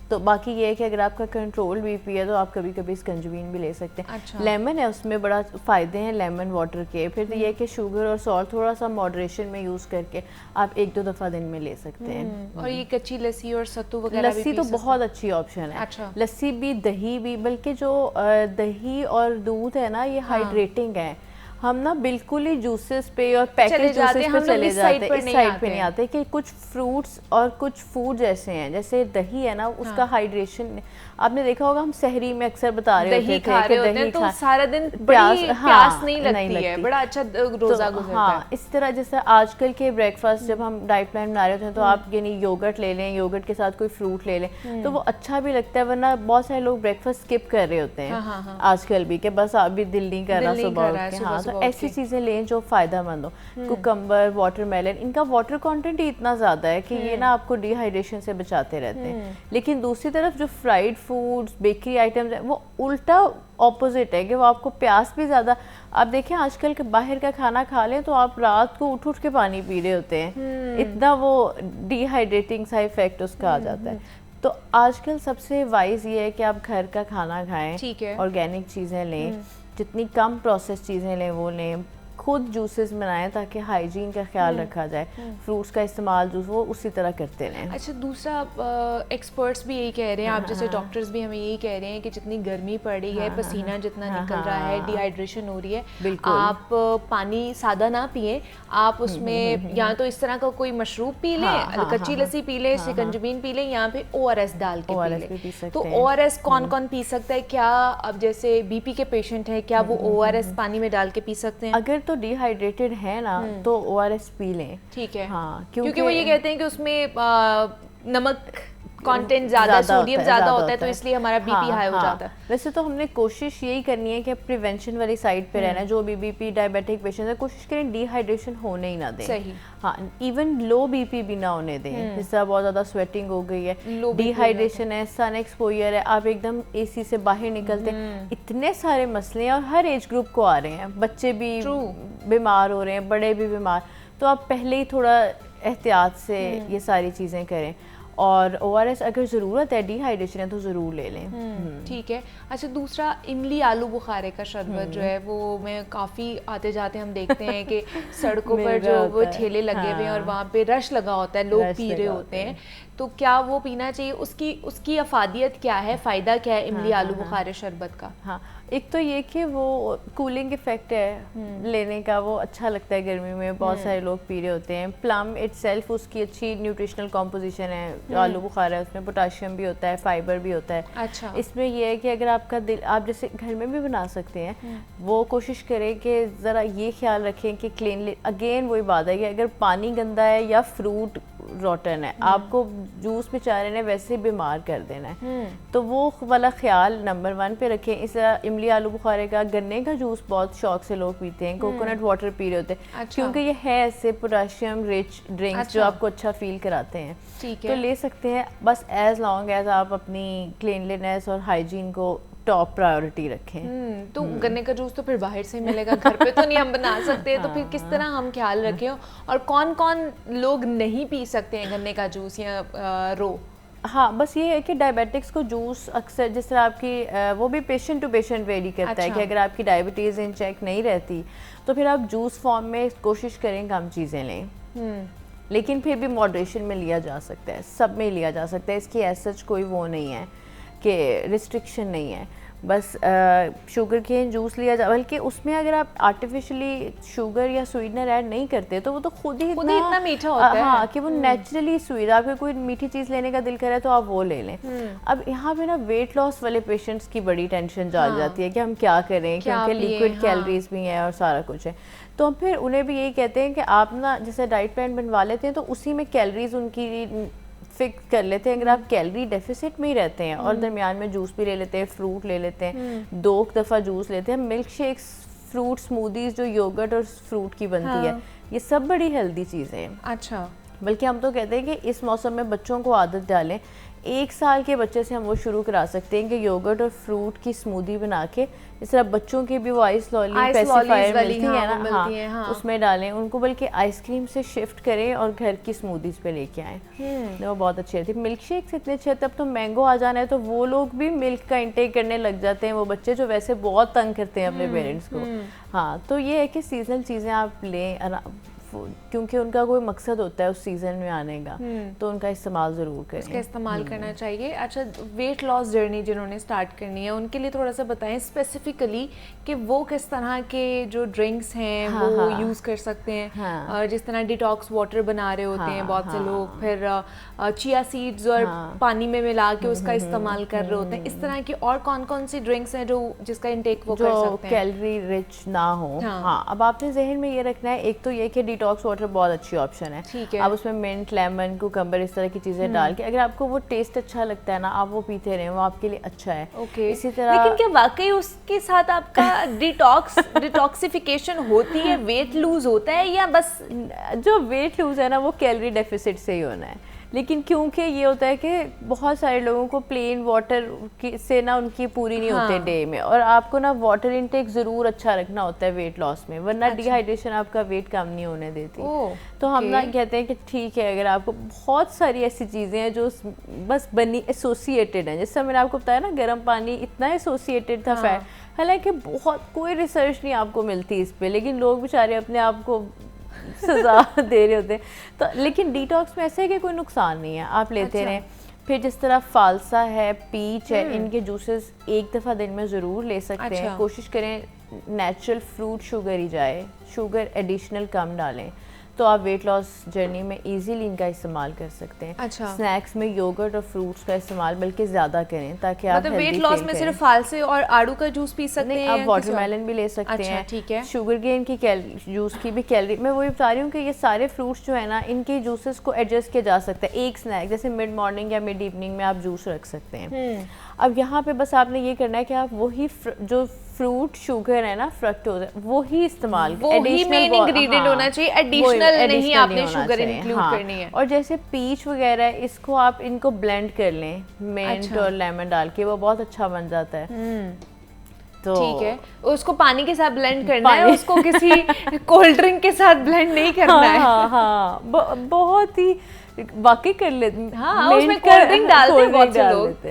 تو باقی یہ ہے کہ اگر آپ کا کنٹرول بی پی ہے تو آپ کبھی کبھی اسکنجبین بھی لے سکتے ہیں. لیمن ہے, اس میں بڑا فائدے ہیں لیمن واٹر کے. پھر یہ ہے کہ شوگر اور سالٹ تھوڑا سا ماڈریشن میں یوز کر کے آپ 1-2 دفعہ دن میں لے سکتے ہیں. اور یہ کچی لسی اور ستو وغیرہ لسی تو بہت اچھی آپشن ہے. لسی بھی, دہی بھی, بلکہ جو دہی اور دودھ ہے نا یہ ہائیڈریٹنگ ہے. ہم نا بالکل ہی جوسز پہ اور پیکج جوسز پہ چلے جاتے ہیں, اس سائڈ پہ نہیں آتے کہ کچھ فروٹس اور کچھ فوڈ جیسے ہیں, جیسے دہی ہے نا اس کا ہائیڈریشن آپ نے دیکھا ہوگا, ہم سحری میں اکثر بتا رہے ہوتے تھے کہ دہی تو سارا دن بڑی پیاس نہیں لگتی ہے, بڑا اچھا روزہ گزرتا ہے. ہاں, اس طرح جیسے آج کل کے بریک فاسٹ جب ہم ڈائٹ پلان بنا رہے ہوتے ہیں تو آپ یعنی یوگرٹ لے لیں, یوگرٹ کے ساتھ کوئی فروٹ لے لیں تو وہ اچھا بھی لگتا ہے. ورنہ بہت سارے لوگ بریک فاسٹ اسکپ کر رہے ہوتے ہیں آج کل بھی, کہ بس آپ بھی دل نہیں کر رہا صبح اٹھ کے. ہاں, تو ایسی چیزیں لیں جو فائدہ مند ہو. کوکمبر, واٹر میلن, ان کا واٹر کانٹینٹ ہی اتنا زیادہ ہے کہ یہ نا آپ کو ڈی ہائیڈریشن سے بچاتے رہتے ہیں. لیکن دوسری طرف جو فرائیڈ فوڈز, بیکری آئٹمز ہیں, وہ الٹا اپوزٹ ہے کہ وہ آپ کو پیاس بھی زیادہ. آپ دیکھیں آج کل کے باہر کا کھانا کھا لیں تو آپ رات کو اٹھ کے پانی پی رہے ہوتے ہیں, اتنا وہ ڈی ہائیڈریٹنگ سا افیکٹ اس کا آ جاتا ہے. تو آج کل سب سے وائز یہ ہے کہ آپ گھر کا کھانا کھائیں, آرگینک چیزیں لیں, جتنی کم پروسیس چیزیں لیں وہ لیں, خود جوسز بنائیں تاکہ ہائیجین کا خیال رکھا جائے. فروٹس کا استعمال جوس وہ اسی طرح کرتے رہیں. اچھا, دوسرا ایکسپرٹس بھی یہی کہہ رہے ہیں, آپ جیسے ڈاکٹرز بھی ہمیں یہی کہہ رہے ہیں کہ جتنی گرمی پڑ رہی ہے, پسینہ جتنا نکل رہا ہے, ڈی ہائیڈریشن ہو رہی ہے, آپ پانی سادہ نہ پئیں, آپ اس میں یا تو اس طرح کا کوئی مشروب پی لیں, کچی لسی پی لیں, سکنجبین پی لیں, یا پھر ORS ڈال کے پی لیں. تو ORS کون کون پی سکتا ہے؟ کیا اب جیسے بی پی کے پیشنٹ ہیں, کیا وہ ORS پانی میں ڈال کے پی سکتے ہیں؟ اگر تو ڈی ہائیڈریٹڈ ہے نا تو ORS پی لیں. ٹھیک ہے, ہاں, کیونکہ وہ یہ کہتے ہیں کہ اس میں نمک کانٹینٹ زیادہ, سوڈیم زیادہ ہوتا ہے, تو اس لیے ہمارا بی پی ہائی ہو جاتا ہے. ویسے تو ہم نے کوشش یہی کرنی ہے کہ پریونشن والی سائڈ پہ رہنا ہے. جو بھی بی پی ڈائبیٹک پیشنٹ ہے, کوشش کریں ڈی ہائیڈریشن ہونے ہی نہ دیں. صحیح. ہاں, ایون لو بی پی بھی نہ ہونے دیں. جس طرح بہت زیادہ سویٹنگ ہو گئی ہے, ڈی ہائیڈریشن ہے, سن ایکسپوئر ہے, آپ ایک دم اے سی سے باہر نکلتے ہیں, اتنے سارے مسئلے ہیں اور ہر ایج گروپ کو آ رہے ہیں. بچے بھی بیمار ہو رہے ہیں, بڑے بھی بیمار. تو آپ پہلے ہی تھوڑا احتیاط سے یہ ساری چیزیں کریں. اور ORS اگر ضرورت ہے, ڈی ہائیڈریشن ہے تو ضرور لے لیں. ٹھیک ہے. اچھا, دوسرا املی آلو بخارے کا شربت جو ہے وہ میں کافی آتے جاتے ہم دیکھتے ہیں کہ سڑکوں پر جو وہ ٹھیلے لگے ہوئے ہیں اور وہاں پہ رش لگا ہوتا ہے, لوگ پی رہے ہوتے ہیں. تو کیا وہ پینا چاہیے؟ اس کی افادیت کیا ہے, فائدہ کیا ہے املی آلو بخارے شربت کا؟ ہاں, ایک تو یہ کہ وہ کولنگ افیکٹ ہے لینے کا, وہ اچھا لگتا ہے گرمی میں, بہت سارے لوگ پی رہے ہوتے ہیں. پلم اٹ سیلف اس کی اچھی نیوٹریشنل کمپوزیشن ہے. جو آلو بخارا ہے اس میں پوٹاشیم بھی ہوتا ہے, فائبر بھی ہوتا ہے. اچھا, اس میں یہ ہے کہ اگر آپ کا دل, آپ جیسے گھر میں بھی بنا سکتے ہیں, وہ کوشش کریں کہ ذرا یہ خیال رکھیں کہ کلینلی, اگین وہی بات ہے کہ اگر پانی گندا ہے یا فروٹ روٹن ہے, آپ کو جوس بیچارے نے ویسے بیمار کر دینا ہے, تو وہ والا خیال نمبر 1 پہ رکھیں. اس طرح املی آلو بخارے کا, گنے کا جوس بہت شوق سے لوگ پیتے ہیں, کوکونٹ واٹر پی رہے ہوتے ہیں, کیونکہ یہ ہے ایسے پوٹاشیم رچ ڈرنکس جو آپ کو اچھا فیل کراتے ہیں. تو لے سکتے ہیں, بس ایز لانگ ایز آپ اپنی کلینلینس اور ہائیجین کو ٹاپ پرائیورٹی رکھیں. تو گنے کا جوس تو پھر باہر سے ملے گا, گھر پہ تو نہیں ہم بنا سکتے, تو پھر کس طرح ہم خیال رکھیں؟ اور کون کون لوگ نہیں پی سکتے ہیں گنے کا جوس یا رو؟ ہاں, بس یہ ہے کہ ڈائبیٹکس کو جوس اکثر, جس طرح آپ کی وہ بھی پیشنٹ ٹو پیشنٹ ویری کرتا ہے کہ اگر آپ کی ڈائبٹیز ان چیک نہیں رہتی تو پھر آپ جوس فارم میں کوشش کریں کم چیزیں لیں. لیکن پھر بھی ماڈریشن میں لیا جا سکتا ہے, سب میں لیا جا سکتا ہے. اس کی ایز سچ کوئی وہ نہیں ہے کہ ریسٹرکشن نہیں ہے. بس شوگر کین جوس لیا جائے, بلکہ اس میں اگر آپ آرٹیفیشلی شوگر یا سویٹنر ایڈ نہیں کرتے تو وہ تو خود ہی اتنا میٹھا ہوتا ہے. ہاں, کہ وہ نیچرلی سویٹ, آپ کو کوئی میٹھی چیز لینے کا دل کرے تو آپ وہ لے لیں. اب یہاں پہ نا ویٹ لاس والے پیشنٹس کی بڑی ٹینشن ڈال جاتی ہے کہ ہم کیا کریں, کیونکہ لیکوڈ کیلریز بھی ہیں اور سارا کچھ ہے. تو ہم پھر انہیں بھی یہی کہتے ہیں کہ آپ نا جیسے ڈائٹ پلان بنوا لیتے ہیں تو اسی میں کیلریز ان کی فکس کر لیتے ہیں. اگر آپ کیلری ڈیفیسٹ میں ہی رہتے ہیں اور درمیان میں جوس بھی لے لیتے ہیں, فروٹ لے لیتے ہیں, 2 دفعہ جوس لیتے ہیں, ملک شیکس, فروٹ سموتھیز جو یوگرٹ اور فروٹ کی بنتی ہے, یہ سب بڑی ہیلدی چیزیں ہیں. اچھا, بلکہ ہم تو کہتے ہیں کہ اس موسم میں بچوں کو عادت ڈالیں. 1 سال کے بچے سے ہم وہ شروع کرا سکتے ہیں کہ یوگرٹ اور فروٹ کی اسمودی بنا کے, اس طرح بچوں کے بھی وہ آئس لالی پیسیفائر ملتی ہے نا, اس میں ڈالیں ان کو, بلکہ آئس کریم سے شفٹ کریں اور گھر کی اسمودیز پہ لے کے آئیں, وہ بہت اچھی رہتی ہے. ملک شیکس اتنے اچھے ہوتے ہیں, اب تو مینگو آ جانا ہے تو وہ لوگ بھی ملک کا انٹیک کرنے لگ جاتے ہیں, وہ بچے جو ویسے بہت تنگ کرتے ہیں اپنے پیرنٹس کو. ہاں تو یہ ہے کہ سیزنل چیزیں آپ لیں, کیونکہ ان کا کوئی مقصد ہوتا ہے اس سیزن میں آنے کا, تو ان کا استعمال ضرور کریں, اس کا استعمال کرنا چاہیے. اچھا, ویٹ لاس جرنی جنہوں نے سٹارٹ کرنی ہے ان کے لیے تھوڑا سا بتائیں اسپیسیفکلی کہ وہ کس طرح کے جو ڈرنکس ہیں وہ یوز کر سکتے ہیں, اور جس طرح ڈیٹاکس واٹر بنا رہے ہوتے ہیں بہت سے لوگ, پھر چیا سیڈز اور پانی میں ملا کے اس کا استعمال کر رہے ہوتے ہیں, اس طرح کی اور کون کون سی ڈرنکس ہیں جو جس کا انٹیک وہ کر سکتے ہیں, کیلری رچ نہ ہو. ہاں, اب آپ نے ذہن میں یہ رکھنا ہے, ایک تو یہ کہ ڈیٹاکس واٹر بہت اچھی آپشن ہے. آپ اس میں منٹ, لیمن, کوکمبر اس طرح کی چیزیں ڈال کے, اگر آپ کو وہ ٹیسٹ اچھا لگتا ہے نا, آپ وہ پیتے رہیں, وہ آپ کے لیے اچھا ہے. اسی طرح لیکن کیا واقعی اس کے ساتھ آپ کا ڈیٹاکسیفیکیشن ہوتی ہے, ویٹ لوز ہوتا ہے, یا بس جو ویٹ لوز ہے نا وہ کیلری ڈیفیسٹ سے ہی ہونا ہے, لیکن کیونکہ یہ ہوتا ہے کہ بہت سارے لوگوں کو پلین واٹر سے نا ان کی پوری نہیں ہوتے ڈے میں, اور آپ کو نا واٹر انٹیک ضرور اچھا رکھنا ہوتا ہے ویٹ لاس میں, ورنہ ڈی ہائیڈریشن آپ کا ویٹ کم نہیں ہونے دیتی. تو ہم نا کہتے ہیں کہ ٹھیک ہے, اگر آپ کو بہت ساری ایسی چیزیں ہیں جو بس بنی ایسوسیٹیڈ ہیں, جس سے میں نے آپ کو بتایا نا گرم پانی اتنا ایسوسیٹیڈ تھا فیٹ, حالانکہ بہت کوئی ریسرچ نہیں آپ کو ملتی اس پہ, لیکن لوگ بیچارے اپنے آپ کو سزا دے رہے ہوتے ہیں. تو لیکن ڈیٹاکس میں ایسے ہے کہ کوئی نقصان نہیں ہے, آپ لیتے رہیں. پھر جس طرح فالسا ہے, پیچ ہے, ان کے جوسز ایک دفعہ دن میں ضرور لے سکتے ہیں. کوشش کریں نیچرل فروٹ شوگر ہی جائے, شوگر ایڈیشنل کم ڈالیں, تو آپ ویٹ لاس جرنی میں ایزیلی ان کا استعمال کر سکتے ہیں. اسنیکس میں یوگرٹ اور فروٹس کا استعمال بلکہ زیادہ کریں, تاکہ آپ ویٹ لاس میں صرف فالسے اور آڑو کا جوس پی سکتے ہیں, آپ واٹر میلن بھی لے سکتے ہیں. ٹھیک ہے, شوگر کین کی جوس کی بھی کیلری, میں وہی بتا رہی ہوں کہ یہ سارے فروٹس جو ہے نا ان کے جوسز کو ایڈجسٹ کیا جا سکتا ہے. ایک اسنیک جیسے مڈ مارننگ یا مڈ ایوننگ میں آپ جوس رکھ سکتے ہیں. اب یہاں پہ بس آپ نے یہ کرنا ہے کہ آپ وہی جو فروٹ شوگر ہے نا, فرکٹوز ہے, وہی استعمال, وہی مین انگریڈینٹ ہونا چاہیے, ایڈیشنل نہیں آپ نے شوگر انکلوڈ کرنی ہے. اور جیسے پیچ وغیرہ اس کو آپ ان کو بلینڈ کر لیں منٹ اور لیمن ڈال کے, وہ بہت اچھا بن جاتا ہے. تو ٹھیک ہے, اس کو پانی کے ساتھ بلینڈ کرنا ہے, اس کو کسی کولڈ ڈرنک کے ساتھ بلینڈ نہیں کرنا ہے. ہاں, بہت ہی واقعی کر لیتے ہیں. ہاں, اس میں کولڈ ڈرنک ڈالتے ہیں بہت سے لوگ,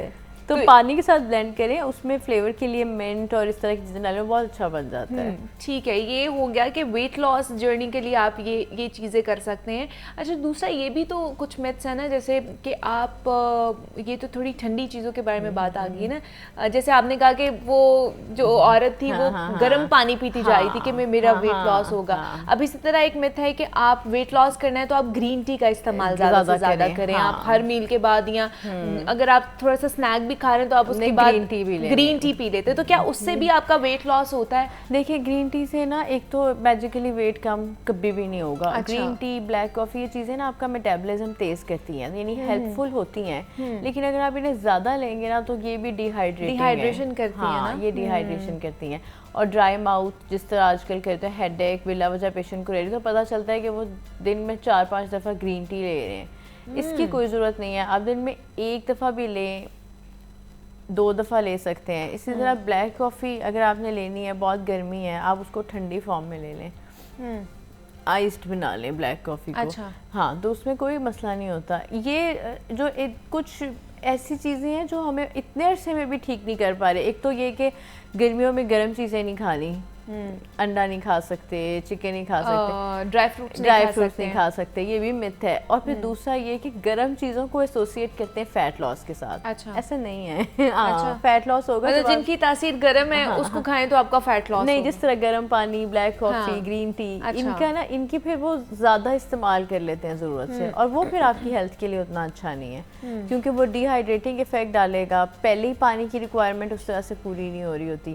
تو پانی کے ساتھ بلینڈ کریں, اس میں فلیور کے لیے منٹ اور اس طرح کی چیزیں ڈالیں, بہت اچھا بن جاتا ہے. ٹھیک ہے, یہ ہو گیا کہ ویٹ لاس جرنی کے لیے آپ یہ چیزیں کر سکتے ہیں. اچھا, دوسرا یہ بھی تو کچھ میتھس ہیں نا, جیسے کہ آپ یہ تو تھوڑی ٹھنڈی چیزوں کے بارے میں بات آ گئی نا, جیسے آپ نے کہا کہ وہ جو عورت تھی وہ گرم پانی پیتی جا رہی تھی کہ میرا ویٹ لاس ہوگا. اب اسی طرح ایک میتھ ہے کہ آپ ویٹ لاس کرنا ہے تو آپ گرین ٹی کا استعمال زیادہ سے زیادہ کریں. آپ ہر میل کے بعد, یا اگر آپ تھوڑا سا اسنیک بھی کھا رہے ہیں تو آپ اس کے بعد گرین ٹی پی لیتے, تو کیا اس سے بھی آپ کا ویٹ لاس ہوتا ہے؟ دیکھیں, گرین ٹی سے نا ایک تو میجیکلی ویٹ کم کبھی بھی نہیں ہوگا. گرین ٹی, بلیک کافی, یہ چیزیں نا آپ کا میٹابولزم تیز کرتی ہیں, یعنی ہیلپ فل ہوتی ہیں, لیکن اگر آپ انہیں زیادہ لیں گے نا تو یہ بھی ڈیہائیڈریشن کرتی ہیں نا, یہ ڈیہائیڈریشن کرتی ہیں. اور ڈرائی ماؤتھ جس طرح آج کل کرتے ہیں, ہیڈ ایک بلا وجہ پیشنٹ کو لے رہی, تو پتہ چلتا ہے کہ وہ دن میں 4-5 دفعہ گرین ٹی لے رہے ہیں. اس کی کوئی ضرورت نہیں ہے, آپ دن میں 1 دفعہ بھی لیں, 2 دفعہ لے سکتے ہیں. اسی طرح بلیک کافی اگر آپ نے لینی ہے, بہت گرمی ہے, آپ اس کو ٹھنڈی فارم میں لے لیں, آئسڈ بنا لیں بلیک کافی کو. ہاں, تو اس میں کوئی مسئلہ نہیں ہوتا. یہ جو کچھ ایسی چیزیں ہیں جو ہمیں اتنے عرصے میں بھی ٹھیک نہیں کر پا رہے. ایک تو یہ کہ گرمیوں میں گرم چیزیں نہیں کھانی, انڈا نہیں کھا سکتے, چکن نہیں کھا سکتے, ڈرائی فروٹس نہیں کھا سکتے, یہ بھی مت ہے. اور پھر دوسرا یہ کہ گرم چیزوں کو ایسوسیٹ کرتے ہیں فیٹ لاس کے ساتھ. ایسا نہیں ہے, فیٹ لاس ہوگا جن کی تاثیر گرم ہے اس کو کھائیں تو آپ کا فیٹ لاس نہیں. جس طرح گرم پانی, بلیک کافی, گرین ٹی, ان کا نا ان کی پھر وہ زیادہ استعمال کر لیتے ہیں ضرورت سے, اور وہ پھر آپ کی ہیلتھ کے لیے اتنا اچھا نہیں ہے, کیونکہ وہ ڈی ہائیڈریٹنگ افیکٹ ڈالے گا. پہلے ہی پانی کی ریکوائرمنٹ اس طرح سے پوری نہیں ہو رہی ہوتی,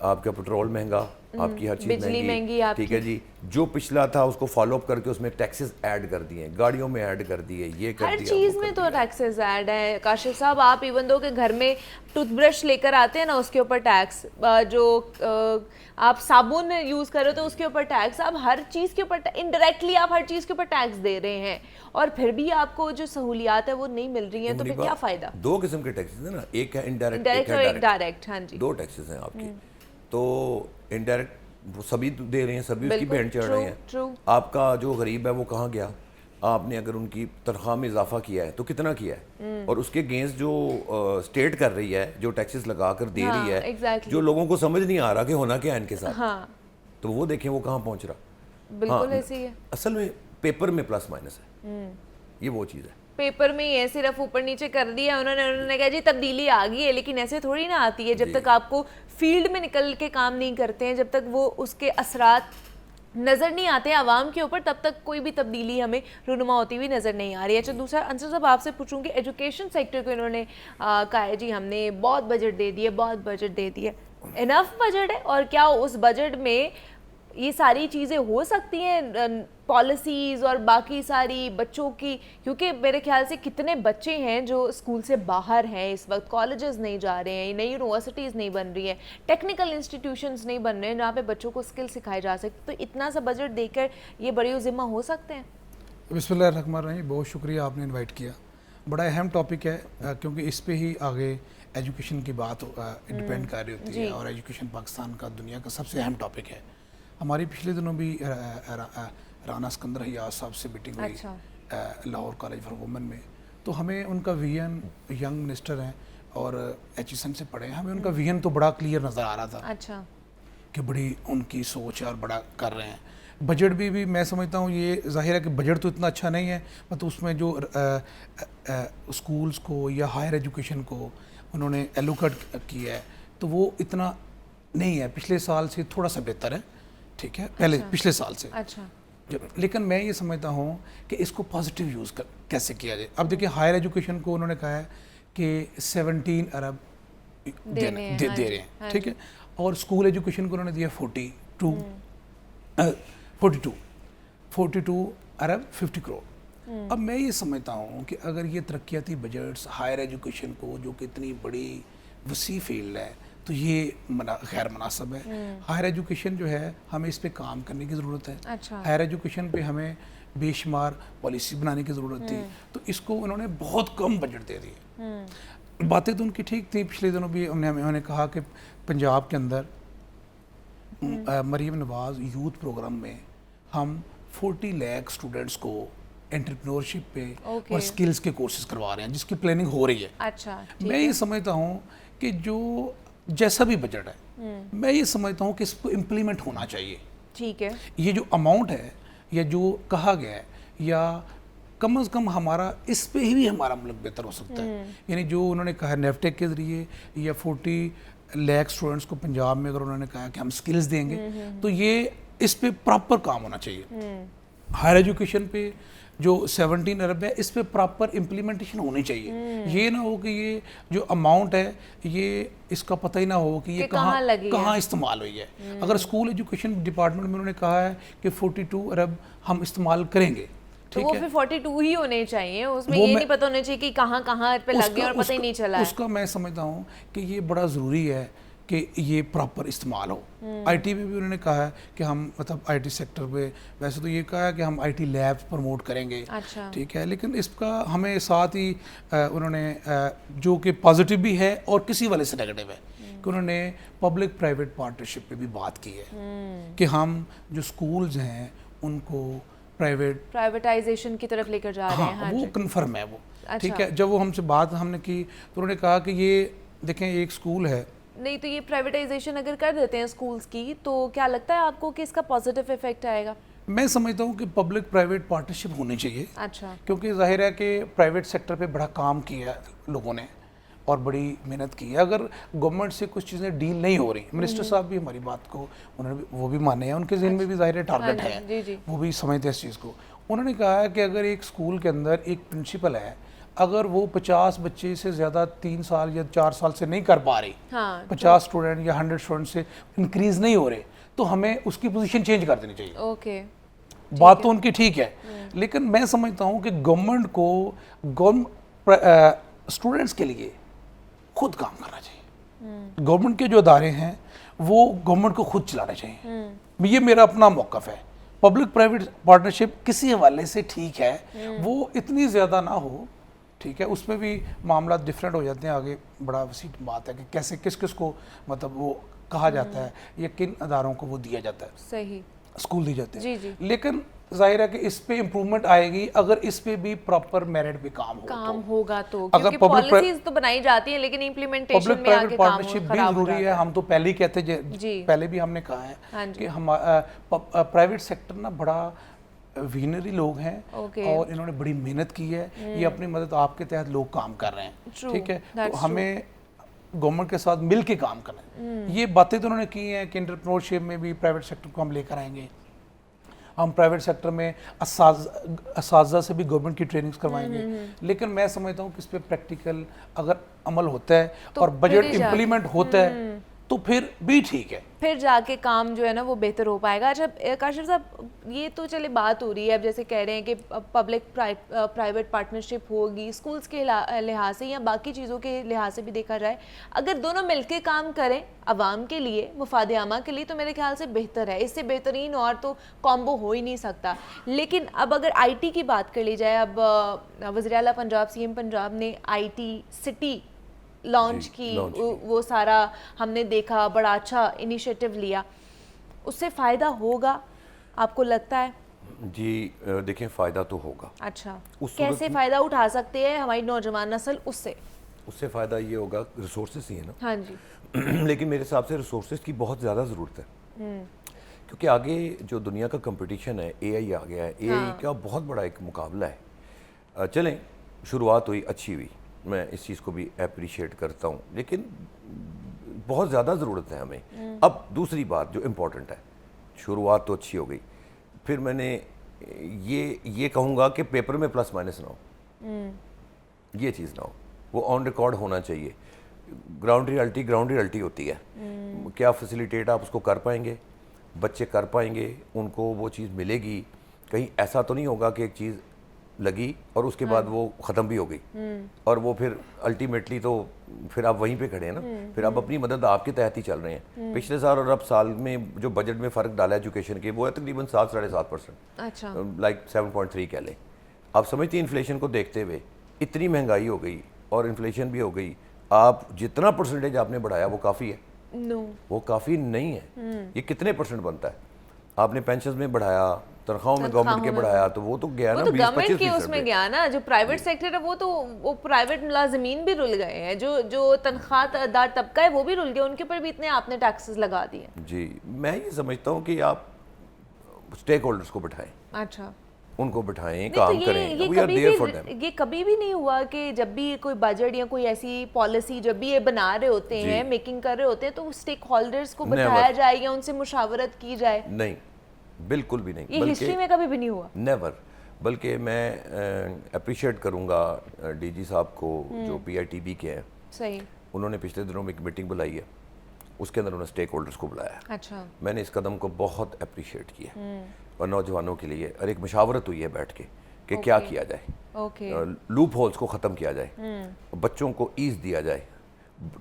آپ کا پیٹرول مہنگا, آپ کی ہر چیز بجلی مہنگی آپ ٹھیک ہے جی. جو پچھلا تھا اس کو فالو اپ کر کے اس میں ٹیکسز ایڈ کر دیے, گاڑیوں میں ایڈ کر دیے, یہ کر دیا, ہر چیز میں تو ٹیکسز ایڈ ہے کاشف صاحب. آپ ایون دو کہ گھر میں ٹوتھ برش لے کر آتے ہیں نا اس کے اوپر ٹیکس, جو آپ صابن یوز کرو تو اس کے اوپر ٹیکس, آپ ہر چیز کے اوپر انڈائریکٹلی آپ ہر چیز کے اوپر ٹیکس دے رہے ہیں, اور پھر بھی آپ کو جو سہولیات ہے وہ نہیں مل رہی ہیں, تو پھر کیا فائدہ؟ 2 قسم کے ٹیکسز ہیں نا, ایک ہے انڈائریکٹ, ڈائریکٹ اور ایک ڈائریکٹ. ہاں جی, 2 ٹیکسز ہیں آپ کی. تو انڈائریکٹ سبھی دے رہے ہیں, سبھی اس کی بھینٹ چڑھ رہے ہیں. آپ کا جو غریب ہے وہ کہاں گیا؟ آپ نے اگر ان کی تنخواہ میں اضافہ کیا ہے تو کتنا کیا ہے, اور اس کے اگینسٹ جو اسٹیٹ کر رہی ہے, جو ٹیکسز لگا کر دے رہی ہے, جو لوگوں کو سمجھ نہیں آ رہا کہ ہونا کیا ہے ان کے ساتھ, تو وہ دیکھیں وہ کہاں پہنچ رہا. بالکل ایسے ہی ہے. اصل میں پیپر میں پلس مائنس ہے, یہ وہ چیز ہے. پیپر میں ہی ہے, صرف اوپر نیچے کر دیا انہوں نے کہا جی تبدیلی آ گئی ہے, لیکن ایسے تھوڑی نہ آتی ہے. جب تک آپ کو فیلڈ میں نکل کے کام نہیں کرتے ہیں, جب تک وہ اس کے اثرات نظر نہیں آتے ہیں عوام کے اوپر, تب تک کوئی بھی تبدیلی ہمیں رونما ہوتی ہوئی نظر نہیں آ رہی ہے. اچھا, دوسرا انصر صاحب آپ سے پوچھوں کہ ایجوکیشن سیکٹر کو انہوں نے کہا ہے جی ہم نے بہت بجٹ دے دیا, بہت بجٹ دے دیا. انف بجٹ ہے, اور کیا اس بجٹ میں یہ ساری چیزیں ہو سکتی ہیں, پالیسیز اور باقی ساری بچوں کی؟ کیونکہ میرے خیال سے کتنے بچے ہیں جو اسکول سے باہر ہیں اس وقت, کالجز نہیں جا رہے ہیں, نئی یونیورسٹیز نہیں بن رہی ہیں, ٹیکنیکل انسٹیٹیوشنز نہیں بن رہے ہیں جہاں پہ بچوں کو اسکل سکھائے جا سکتے. تو اتنا سا بجٹ دے کر یہ بڑے ذمہ ہو سکتے ہیں؟ بسم اللہ الرحمن الرحیم. بہت شکریہ آپ نے انوائٹ کیا, بڑا اہم ٹاپک ہے کیونکہ اس پہ ہی آگے ایجوکیشن کی بات ڈپینڈ کر رہی ہوتی ہے, اور ایجوکیشن پاکستان کا دنیا کا سب سے اہم ٹاپک ہے. ہماری پچھلے دنوں بھی رانا اسکندر حیات صاحب سے میٹنگ ہوئی لاہور کالج فار وومن میں, تو ہمیں ان کا ویژن, ینگ منسٹر ہیں اور ایچ ایس ایم سے پڑھے, ہمیں ان کا ویژن تو بڑا کلیئر نظر آ رہا تھا کہ بڑی ان کی سوچ ہے اور بڑا کر رہے ہیں. بجٹ بھی میں سمجھتا ہوں یہ ظاہر ہے کہ بجٹ تو اتنا اچھا نہیں ہے, مطلب اس میں جو اسکولز کو یا ہائر ایجوکیشن کو انہوں نے ایلوکیٹ کیا ہے تو وہ اتنا نہیں ہے, پچھلے سال سے تھوڑا سا بہتر ہے, ٹھیک ہے, پچھلے سال سے. لیکن میں یہ سمجھتا ہوں کہ اس کو پازیٹیو یوز کیسے کیا جائے. اب دیکھیں ہائر ایجوکیشن کو انہوں نے کہا ہے کہ 17 ارب دے رہے ہیں, ٹھیک ہے, اور اسکول ایجوکیشن کو انہوں نے دیا 42 ارب 50 کروڑ. اب میں یہ سمجھتا ہوں کہ اگر یہ ترقیاتی بجٹس ہائر ایجوکیشن کو, جو کہ اتنی بڑی وسیع فیلڈ ہے, تو یہ غیر مناسب ہے. ہائر ایجوکیشن جو ہے ہمیں اس پہ کام کرنے کی ضرورت ہے. ہائر ایجوکیشن پہ ہمیں بے شمار پالیسی بنانے کی ضرورت تھی, تو اس کو انہوں نے بہت کم بجٹ دے دیے. باتیں تو ان کی ٹھیک تھیں, پچھلے دنوں بھی انہوں نے کہا کہ پنجاب کے اندر مریم نواز یوتھ پروگرام میں ہم 40 لاکھ اسٹوڈنٹس کو انٹرپرینورشپ پہ اور سکلز کے کورسز کروا رہے ہیں, جس کی پلاننگ ہو رہی ہے. میں یہ سمجھتا ہوں کہ جو جیسا بھی بجٹ ہے, میں یہ سمجھتا ہوں کہ اس کو امپلیمنٹ ہونا چاہیے. ٹھیک ہے, یہ جو اماؤنٹ ہے یا جو کہا گیا ہے, یا کم از کم ہمارا اس پہ ہی ہمارا ملک بہتر ہو سکتا ہے. یعنی جو انہوں نے کہا نیفٹیک کے ذریعے یا 40 لاکھ اسٹوڈنٹس کو پنجاب میں اگر انہوں نے کہا کہ ہم سکلز دیں گے, تو یہ اس پہ پراپر کام ہونا چاہیے. ہائر ایجوکیشن پہ جو 17 ارب ہے اس پہ پراپر امپلیمنٹیشن ہونی چاہیے. یہ نہ ہو کہ یہ جو اماؤنٹ ہے یہ اس کا پتہ ہی نہ ہو کہ یہ کہاں استعمال ہوئی ہے. اگر اسکول ایجوکیشن ڈپارٹمنٹ میں انہوں نے کہا ہے کہ 42 ارب ہم استعمال کریں گے, تو وہ پھر 42 ہی ہونے چاہیے, اس میں یہ نہیں پتہ ہونا چاہیے کہ کہاں پہ لگ گیا اور پتہ ہی نہیں چلا ہے. اس کا میں سمجھتا ہوں کہ یہ بڑا ضروری ہے کہ یہ پراپر استعمال ہو. آئی ٹی میں بھی انہوں نے کہا ہے کہ ہم مطلب آئی ٹی سیکٹر پہ ویسے تو یہ کہا ہے کہ ہم آئی ٹی لیبس پروموٹ کریں گے, ٹھیک ہے, لیکن اس کا ہمیں ساتھ ہی انہوں نے جو کہ پازیٹیو بھی ہے اور کسی والے سے نیگیٹو ہے کہ انہوں نے پبلک پرائیویٹ پارٹنرشپ پہ بھی بات کی ہے کہ ہم جو سکولز ہیں ان کو پرائیویٹائزیشن کی طرف لے کر جا رہے ہیں. ہاں, وہ کنفرم ہے وہ, ٹھیک ہے. جب وہ ہم سے بات ہم نے کی تو انہوں نے کہا کہ یہ دیکھیں ایک سکول ہے, نہیں تو یہ پرائیویٹائزیشن اگر کر دیتے ہیں سکولز کی تو کیا لگتا ہے آپ کو کہ اس کا پازیٹیو ایفیکٹ آئے گا؟ میں سمجھتا ہوں کہ پبلک پرائیویٹ پارٹنرشپ ہونی چاہیے. کیونکہ ظاہر ہے کہ پرائیویٹ سیکٹر پہ بڑا کام کیا ہے لوگوں نے اور بڑی محنت کی ہے. اگر گورنمنٹ سے کچھ چیزیں ڈیل نہیں ہو رہی, منسٹر صاحب بھی ہماری بات کو انہوں نے وہ بھی مانے ہیں, ان کے ذہن میں بھی ظاہر ٹارگٹ ہے, وہ بھی سمجھتے ہیں اس چیز کو. انہوں نے کہا ہے کہ اگر ایک اسکول کے اندر ایک پرنسپل ہے اگر وہ 50 بچے سے زیادہ 3 سال یا 4 سال سے نہیں کر پا رہے, ہاں 50 اسٹوڈنٹ یا 100 اسٹوڈنٹ سے انکریز نہیں ہو رہے, تو ہمیں اس کی پوزیشن چینج کر دینی چاہیے. اوکے, بات تو ان کی ٹھیک ہے, لیکن میں سمجھتا ہوں کہ گورنمنٹ کو اسٹوڈنٹس کے لیے خود کام کرنا چاہیے. گورنمنٹ کے جو ادارے ہیں وہ گورنمنٹ کو خود چلانے چاہیے. یہ میرا اپنا موقف ہے. پبلک پرائیویٹ پارٹنرشپ کسی حوالے سے ٹھیک ہے, وہ اتنی زیادہ نہ ہو, ٹھیک ہے, اس میں بھی معاملات ڈفرینٹ ہو جاتے ہیں. آگے بڑا وسیع بات ہے کہ کیسے کس کس کو مطلب وہ کہا جاتا ہے یا کن اداروں کو وہ دیا جاتا ہے, صحیح, اسکول دی جاتے ہیں. جی جی, لیکن ظاہر ہے کہ اس پہ امپرومنٹ آئے گی اگر اس پہ بھی پراپر میرٹ پہ کام ہوگا تو, اگر کیونکہ پالیسیز تو بنائی جاتی ہیں لیکن امپلیمنٹیشن میں آگے کام پارٹنرشپ بھی ضروری ہے. ہم تو پہلے ہی کہتے ہیں, پہلے بھی ہم نے کہا ہے کہ پرائیویٹ سیکٹر نا بڑا وینری لوگ ہیں اور انہوں نے بڑی محنت کی ہے. یہ اپنی مدد آپ کے تحت لوگ کام کر رہے ہیں, ٹھیک ہے, تو ہمیں گورنمنٹ کے ساتھ مل کے کام کرنا ہے. یہ باتیں تو انہوں نے کی ہیں کہ انٹرپرینورشپ میں بھی پرائیویٹ سیکٹر کو ہم لے کر آئیں گے. ہم پرائیویٹ سیکٹر میں اساتذہ سے بھی گورنمنٹ کی ٹریننگز کروائیں گے. لیکن میں سمجھتا ہوں کہ اس پہ پریکٹیکل اگر عمل ہوتا ہے اور بجٹ امپلیمنٹ ہوتا ہے تو پھر بھی ٹھیک ہے, پھر جا کے کام جو ہے نا وہ بہتر ہو پائے گا. اچھا کاشف صاحب, یہ تو چلے بات ہو رہی ہے اب جیسے کہہ رہے ہیں کہ پبلک پرائیویٹ پارٹنرشپ ہوگی اسکولس کے لحاظ سے یا باقی چیزوں کے لحاظ سے بھی دیکھا جائے, اگر دونوں مل کے کام کریں عوام کے لیے, مفاد عامہ کے لیے, تو میرے خیال سے بہتر ہے. اس سے بہترین اور تو کامبو ہو ہی نہیں سکتا. لیکن اب اگر آئی ٹی کی بات کر لی جائے, اب وزیر اعلیٰ پنجاب سی ایم پنجاب نے آئی ٹی سٹی لانچ کی, وہ سارا ہم نے دیکھا, بڑا اچھا انیشیٹو لیا. اس سے فائدہ ہوگا آپ کو لگتا ہے؟ جی دیکھیں, فائدہ تو ہوگا. اچھا, کیسے فائدہ اٹھا سکتے ہیں ہماری نوجوان نسل اس سے فائدہ یہ ہوگا, ریسورسز ہی ہے نا. ہاں جی, لیکن میرے حساب سے ریسورسز کی بہت زیادہ ضرورت ہے, کیونکہ آگے جو دنیا کا کمپٹیشن ہے, اے آئی آ گیا ہے. اے آئی کا بہت بڑا ایک مقابلہ ہے. چلیں شروعات ہوئی, اچھی ہوئی, میں اس چیز کو بھی اپریشیٹ کرتا ہوں, لیکن بہت زیادہ ضرورت ہے ہمیں. اب دوسری بات جو امپورٹنٹ ہے, شروعات تو اچھی ہو گئی, پھر میں نے یہ کہوں گا کہ پیپر میں پلس مائنس نہ ہو, یہ چیز نہ ہو, وہ آن ریکارڈ ہونا چاہیے. گراؤنڈ ریالٹی ہوتی ہے, کیا فیسیلیٹیٹ آپ اس کو کر پائیں گے, بچے کر پائیں گے, ان کو وہ چیز ملے گی. کہیں ایسا تو نہیں ہوگا کہ ایک چیز لگی اور اس کے بعد وہ ختم بھی ہو گئی اور وہ پھر الٹیمیٹلی تو پھر آپ وہیں پہ کھڑے ہیں نا. پھر آپ اپنی مدد آپ کے تحت ہی چل رہے ہیں. پچھلے سال اور اب سال میں جو بجٹ میں فرق ڈالا ایجوکیشن کے, وہ ہے تقریباً 7-7.5%, لائک 7.3 کہہ لیں. آپ سمجھتی ہیں انفلیشن کو دیکھتے ہوئے اتنی مہنگائی ہو گئی اور انفلیشن بھی ہو گئی, آپ جتنا پرسنٹیج آپ نے بڑھایا وہ کافی ہے؟ وہ کافی نہیں ہے. یہ کتنے پرسنٹ بنتا ہے؟ آپ نے پینشنز میں بڑھایا, تنخواہوں میں گورنمنٹ کے بڑھایا, تو وہ تو گیا نا 20-25% کے اس میں گیا نا. جو پرائیویٹ سیکٹر ہے وہ پرائیویٹ ملازمین بھی رل گئے ہیں, جو تنخواہ دار طبقہ ہے وہ بھی رل گئے, ان کے اوپر بھی اتنے آپ نے ٹیکسز لگا دیے. جی میں یہ سمجھتا ہوں کہ آپ اسٹیک ہولڈرز کو بٹھائیں. اچھا, ان کو بٹھائیں, کام کریں. یہ کبھی بھی نہیں ہوا کہ جب بھی کوئی بجٹ یا کوئی ایسی پالیسی جب بھی یہ بنا رہے ہوتے ہیں, میکنگ کر رہے ہوتے ہیں, تو اسٹیک ہولڈرز کو بٹھایا جائے یا ان سے مشاورت کی جائے؟ نہیں, بالکل بھی نہیں. یہ ہسٹری میں کبھی بھی نہیں ہوا, نیور. بلکہ میں اپریشیٹ کروں گا ڈی جی صاحب کو جو پی آئی ٹی بی کے ہیں. صحیح, انہوں نے پچھلے دنوں میں ایک میٹنگ بلائی ہے, اس کے اندر انہوں نے اسٹیک ہولڈرز کو بلایا. اچھا, میں نے اس قدم کو بہت اپریشیٹ کیا اور نوجوانوں کے لیے, اور ایک مشاورت ہوئی ہے بیٹھ کے کہ کیا کیا جائے, لوپ ہولز کو ختم کیا جائے, بچوں کو ایز دیا جائے.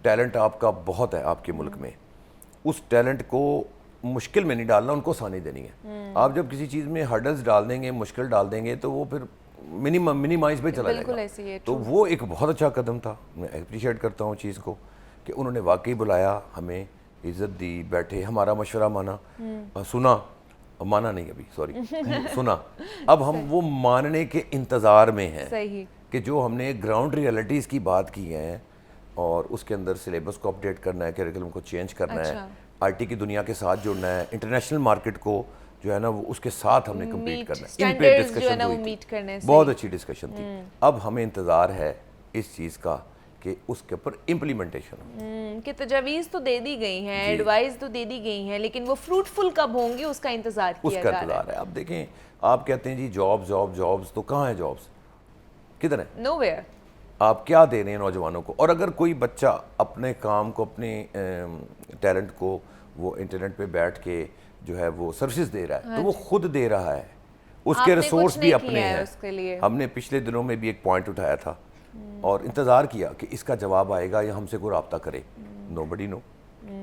ٹیلنٹ آپ کا بہت ہے آپ کے ملک میں, اس ٹیلنٹ کو مشکل میں نہیں ڈالنا, ان کو آسانی دینی ہے. آپ جب کسی چیز میں ہرڈلز ڈال دیں گے, مشکل ڈال دیں گے, تو وہ پھر منیمائز پہ چلا جائے گا. تو وہ ایک بہت اچھا قدم تھا. میں اپریشیٹ کرتا ہوں چیز کو کہ انہوں نے واقعی بلایا, ہمیں عزت دی, بیٹھے, ہمارا مشورہ مانا, سنا, مانا نہیں ابھی سوری, سنا. اب ہم وہ ماننے کے انتظار میں ہیں کہ جو ہم نے گراؤنڈ ریالٹیز کی بات کی ہے اور اس کے اندر سلیبس کو اپڈیٹ کرنا ہے, کریکولم کو چینج کرنا ہے, آئی ٹی کی دنیا کے ساتھ جڑنا ہے, انٹرنیشنل مارکیٹ کو جو ہے نا وہ اس کے ساتھ ہم نے کمپلیٹ کرنا ہے. ان پہ ڈسکشن ہوئی تھی, بہت اچھی ڈسکشن تھی. اب ہمیں انتظار ہے اس چیز کا کہ اس کے اوپر امپلیمنٹیشن ہو. کہ تجاویز تو دے دی گئی ہیں, ایڈوائز تو دے دی گئی ہیں, لیکن وہ فروٹفل کب ہوں گی اس کا انتظار کیا جا رہا ہے. اب دیکھیں, آپ کہتے ہیں جی جابز, تو کہاں ہیں جابز, کدھر ہیں؟ Know where. آپ کیا دے رہے ہیں نوجوانوں کو. اور اگر کوئی بچہ اپنے کام کو, اپنے ٹیلنٹ کو وہ انٹرنیٹ پہ بیٹھ کے جو ہے وہ سروسز دے رہا ہے تو وہ خود دے رہا ہے, اس کے ریسورس بھی اپنے ہیں. ہم نے پچھلے دنوں میں بھی ایک پوائنٹ اٹھایا تھا اور انتظار کیا کہ اس کا جواب آئے گا یا ہم سے کوئی رابطہ کرے. نوبڈی نو.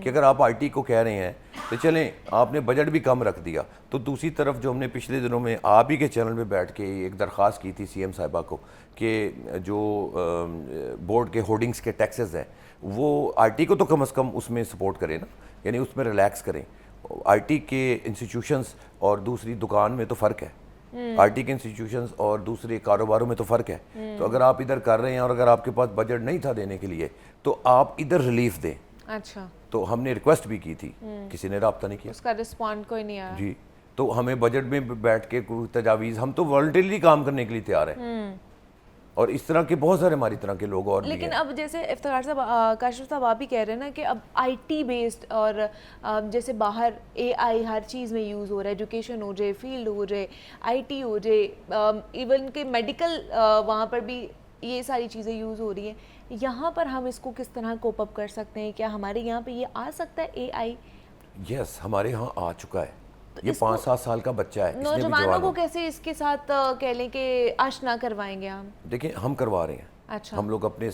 کہ اگر آپ آئی ٹی کو کہہ رہے ہیں تو چلیں آپ نے بجٹ بھی کم رکھ دیا, تو دوسری طرف جو ہم نے پچھلے دنوں میں آپ ہی کے چینل پہ بیٹھ کے ایک درخواست کی تھی سی ایم صاحبہ کو کہ جو بورڈ کے ہورڈنگز کے ٹیکسز ہیں وہ آئی ٹی کو تو کم از کم اس میں سپورٹ کریں نا, یعنی اس میں ریلیکس کریں. آئی ٹی کے انسٹیٹیوشنز اور دوسری دکان میں تو فرق ہے, آئی ٹی کے انسٹیٹیوشنز اور دوسرے کاروباروں میں تو فرق ہے. تو اگر آپ ادھر کر رہے ہیں اور اگر آپ کے پاس بجٹ نہیں تھا دینے کے لیے تو آپ ادھر ریلیف دیں. اچھا, تو ہم نے ریکویسٹ بھی کی تھی, کسی نے رابطہ نہیں کیا, اس کا رسپونڈ کوئی نہیں آیا. جی. تو ہمیں بجٹ میں بیٹھ کے کوئی تجاویز, ہم تو والنٹریلی کام کرنے کے لیے تیار ہیں, اور اس طرح کے بہت سارے ہماری طرح کے لوگ اور بھی ہیں. لیکن اب جیسے افتخار صاحب, کاشف صاحب آپ ہی کہہ رہے ہیں نا کہ اب آئی ٹی بیسڈ اور جیسے باہر اے آئی ہر چیز میں یوز ہو رہا ہے, ایجوکیشن ہو جائے, فیلڈ ہو جائے, آئی ٹی ہو جائے, ایون کہ میڈیکل وہاں پر بھی یہ ساری چیزیں یوز ہو رہی ہیں. یہاں پر ہم اس کو کس طرح کوپ اپ کر سکتے ہیں؟ کیا ہمارے یہاں پہ یہ آ سکتا ہے اے آئی؟ یس, ہمارے یہاں آ چکا ہے. یہ 5-7 سال کا بچہ ہے. نوجوانوں کو کیسے اس کے ساتھ کہہ لیں کہ آشنا کروائیں گے ہم؟ دیکھیں ہم کروا رہے ہیں. اچھا, ہم لوگ اپنے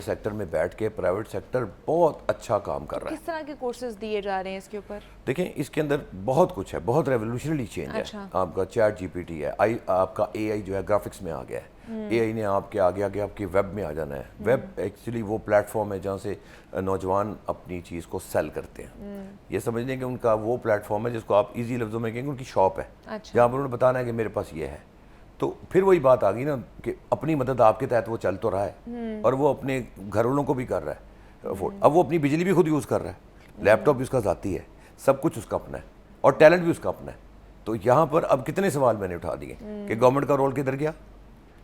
سیکٹر میں بیٹھ کے, پرائیویٹ سیکٹر بہت اچھا کام کر رہا ہے. کس طرح کے کورسز دیے جا رہے ہیں اس کے اوپر؟ دیکھیں اس کے اندر بہت کچھ ہے, بہت ریولیوشنری چینج ہے. آپ کا چیٹ جی پی ٹی ہے, آپ کا اے آئی جو ہے گرافکس میں آ گیا ہے. اے آئی نے آپ کے آگے آگے آپ کی ویب میں آ جانا ہے. ویب ایکچولی وہ پلیٹ فارم ہے جہاں سے نوجوان اپنی چیز کو سیل کرتے ہیں. یہ سمجھ لیں کہ ان کا وہ پلیٹ فارم ہے جس کو آپ ایزی لفظوں میں کہیں گے ان کی شاپ ہے, جہاں پر انہوں نے بتانا ہے کہ میرے پاس یہ ہے. تو پھر وہی بات آ گئی نا کہ اپنی مدد آپ کے تحت وہ چل تو رہا ہے, اور وہ اپنے گھر والوں کو بھی کر رہا ہے افورڈ. اب وہ اپنی بجلی بھی خود یوز کر رہا ہے, لیپ ٹاپ بھی اس کا ذاتی ہے, سب کچھ اس کا اپنا ہے, اور ٹیلنٹ بھی اس کا اپنا ہے. تو یہاں پر اب کتنے سوال میں نے اٹھا دیے کہ گورنمنٹ کا رول کدھر گیا؟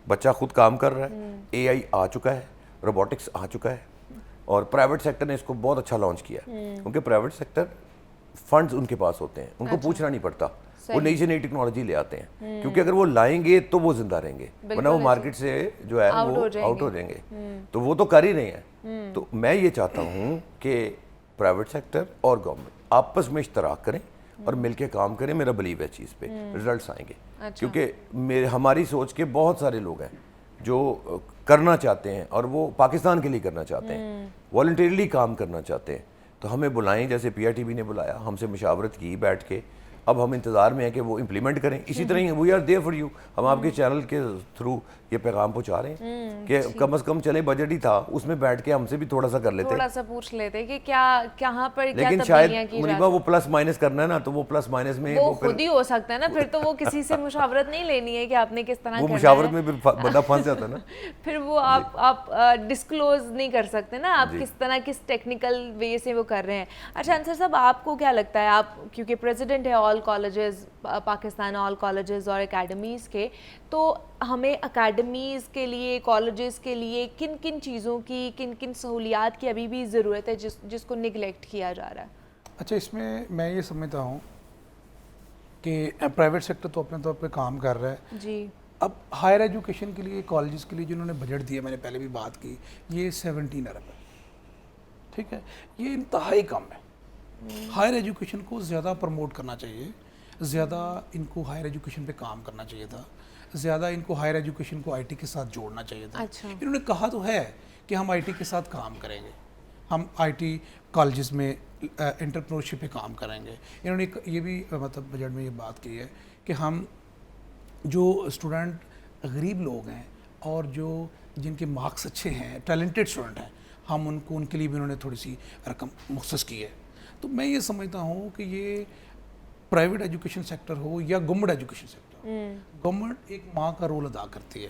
بچہ خود کام کر رہا ہے, اے آئی آ چکا ہے, روبوٹکس آ چکا ہے, اور پرائیویٹ سیکٹر نے اس کو بہت اچھا لانچ کیا ہے. کیونکہ پرائیویٹ سیکٹر فنڈز ان کے پاس ہوتے ہیں, ان کو پوچھنا نہیں پڑتا, وہ نئی سے نئی ٹیکنالوجی لے آتے ہیں. کیونکہ اگر وہ لائیں گے تو وہ زندہ رہیں گے, ورنہ وہ مارکیٹ سے جو ہے وہ آؤٹ ہو جائیں گے. تو وہ تو کر ہی رہے ہیں. تو میں یہ چاہتا ہوں کہ پرائیویٹ سیکٹر اور گورنمنٹ آپس میں اشتراک کریں اور مل کے کام کریں. میرا بلیو ہے چیز پہ ریزلٹس آئیں گے. کیونکہ ہماری سوچ کے بہت سارے لوگ ہیں جو کرنا چاہتے ہیں, اور وہ پاکستان کے لیے کرنا چاہتے ہیں, والنٹریلی کام کرنا چاہتے ہیں. تو ہمیں بلائیں, جیسے پی آر ٹی وی نے بلایا, ہم سے مشاورت کی بیٹھ کے. اب ہم انتظار میں ہیں کہ وہ امپلیمنٹ کریں. اسی طرح ہی we are there for you, ہم آپ کے چینل کے تھرو یہ پیغام پہنچا رہے ہیں کہ کم از کم چلے بجٹ ہی تھا اس میں بیٹھ کے ہم سے بھی تھوڑا سا کر لیتے, تھوڑا سا پوچھ لیتے کہ کیا کہاں پر کیا لیکن شاید منیبا وہ پلس مائنس کرنا ہے نا, تو وہ پلس مائنس میں وہ خود ہی ہو سکتا ہے نا. پھر تو وہ کسی سے مشاورت نہیں لینی ہے کہ آپ نے کس طرح کرنا ہے. وہ مشاورت میں بندہ پھنس جاتا ہے نا. پھر وہ آپ ڈسکلوز نہیں کر سکتے نا آپ کس طرح کس ٹیکنیکل وے سے وہ کر رہے ہیں. اچھا انصر صاحب, آپ کو کیا لگتا ہے, آپ کیونکہ پریزیڈنٹ ہے آل کالجز پاکستان, آل کالجز اور اکیڈمیز کے, تو ہمیں اکیڈمیز کے لیے, کالجز کے لیے کن کن چیزوں کی, کن کن سہولیات کی ابھی بھی ضرورت ہے جس کو نگلیکٹ کیا جا رہا ہے؟ اچھا, اس میں یہ سمجھتا ہوں کہ پرائیویٹ سیکٹر تو اپنے طور پہ کام کر رہا ہے جی. اب ہائر ایجوکیشن کے لیے, کالجز کے لیے جنہوں نے بجٹ دیا, میں نے پہلے بھی بات کی, یہ 17 ارب ہے. ٹھیک ہے, یہ انتہائی کم ہے. ہائر ایجوکیشن کو زیادہ پروموٹ کرنا چاہیے, زیادہ ان کو ہائر ایجوکیشن پہ کام کرنا چاہیے تھا, زیادہ ان کو ہائر ایجوکیشن کو آئی ٹی کے ساتھ جوڑنا چاہیے تھا. انہوں نے کہا تو ہے کہ ہم آئی ٹی کے ساتھ کام کریں گے, ہم آئی ٹی کالجز میں انٹرپرینورشپ پہ کام کریں گے. انہوں نے یہ بھی مطلب بجٹ میں یہ بات کی ہے کہ ہم جو اسٹوڈنٹ غریب لوگ ہیں اور جو جن کے مارکس اچھے ہیں, ٹیلنٹڈ اسٹوڈنٹ ہیں, ہم ان کے لیے بھی انہوں نے تھوڑی سی رقم مختص کی ہے. تو میں یہ سمجھتا ہوں کہ یہ پرائیویٹ ایجوکیشن سیکٹر ہو یا گورنمنٹ ایجوکیشن سیکٹر, گورنمنٹ ایک ماں کا رول ادا کرتی ہے.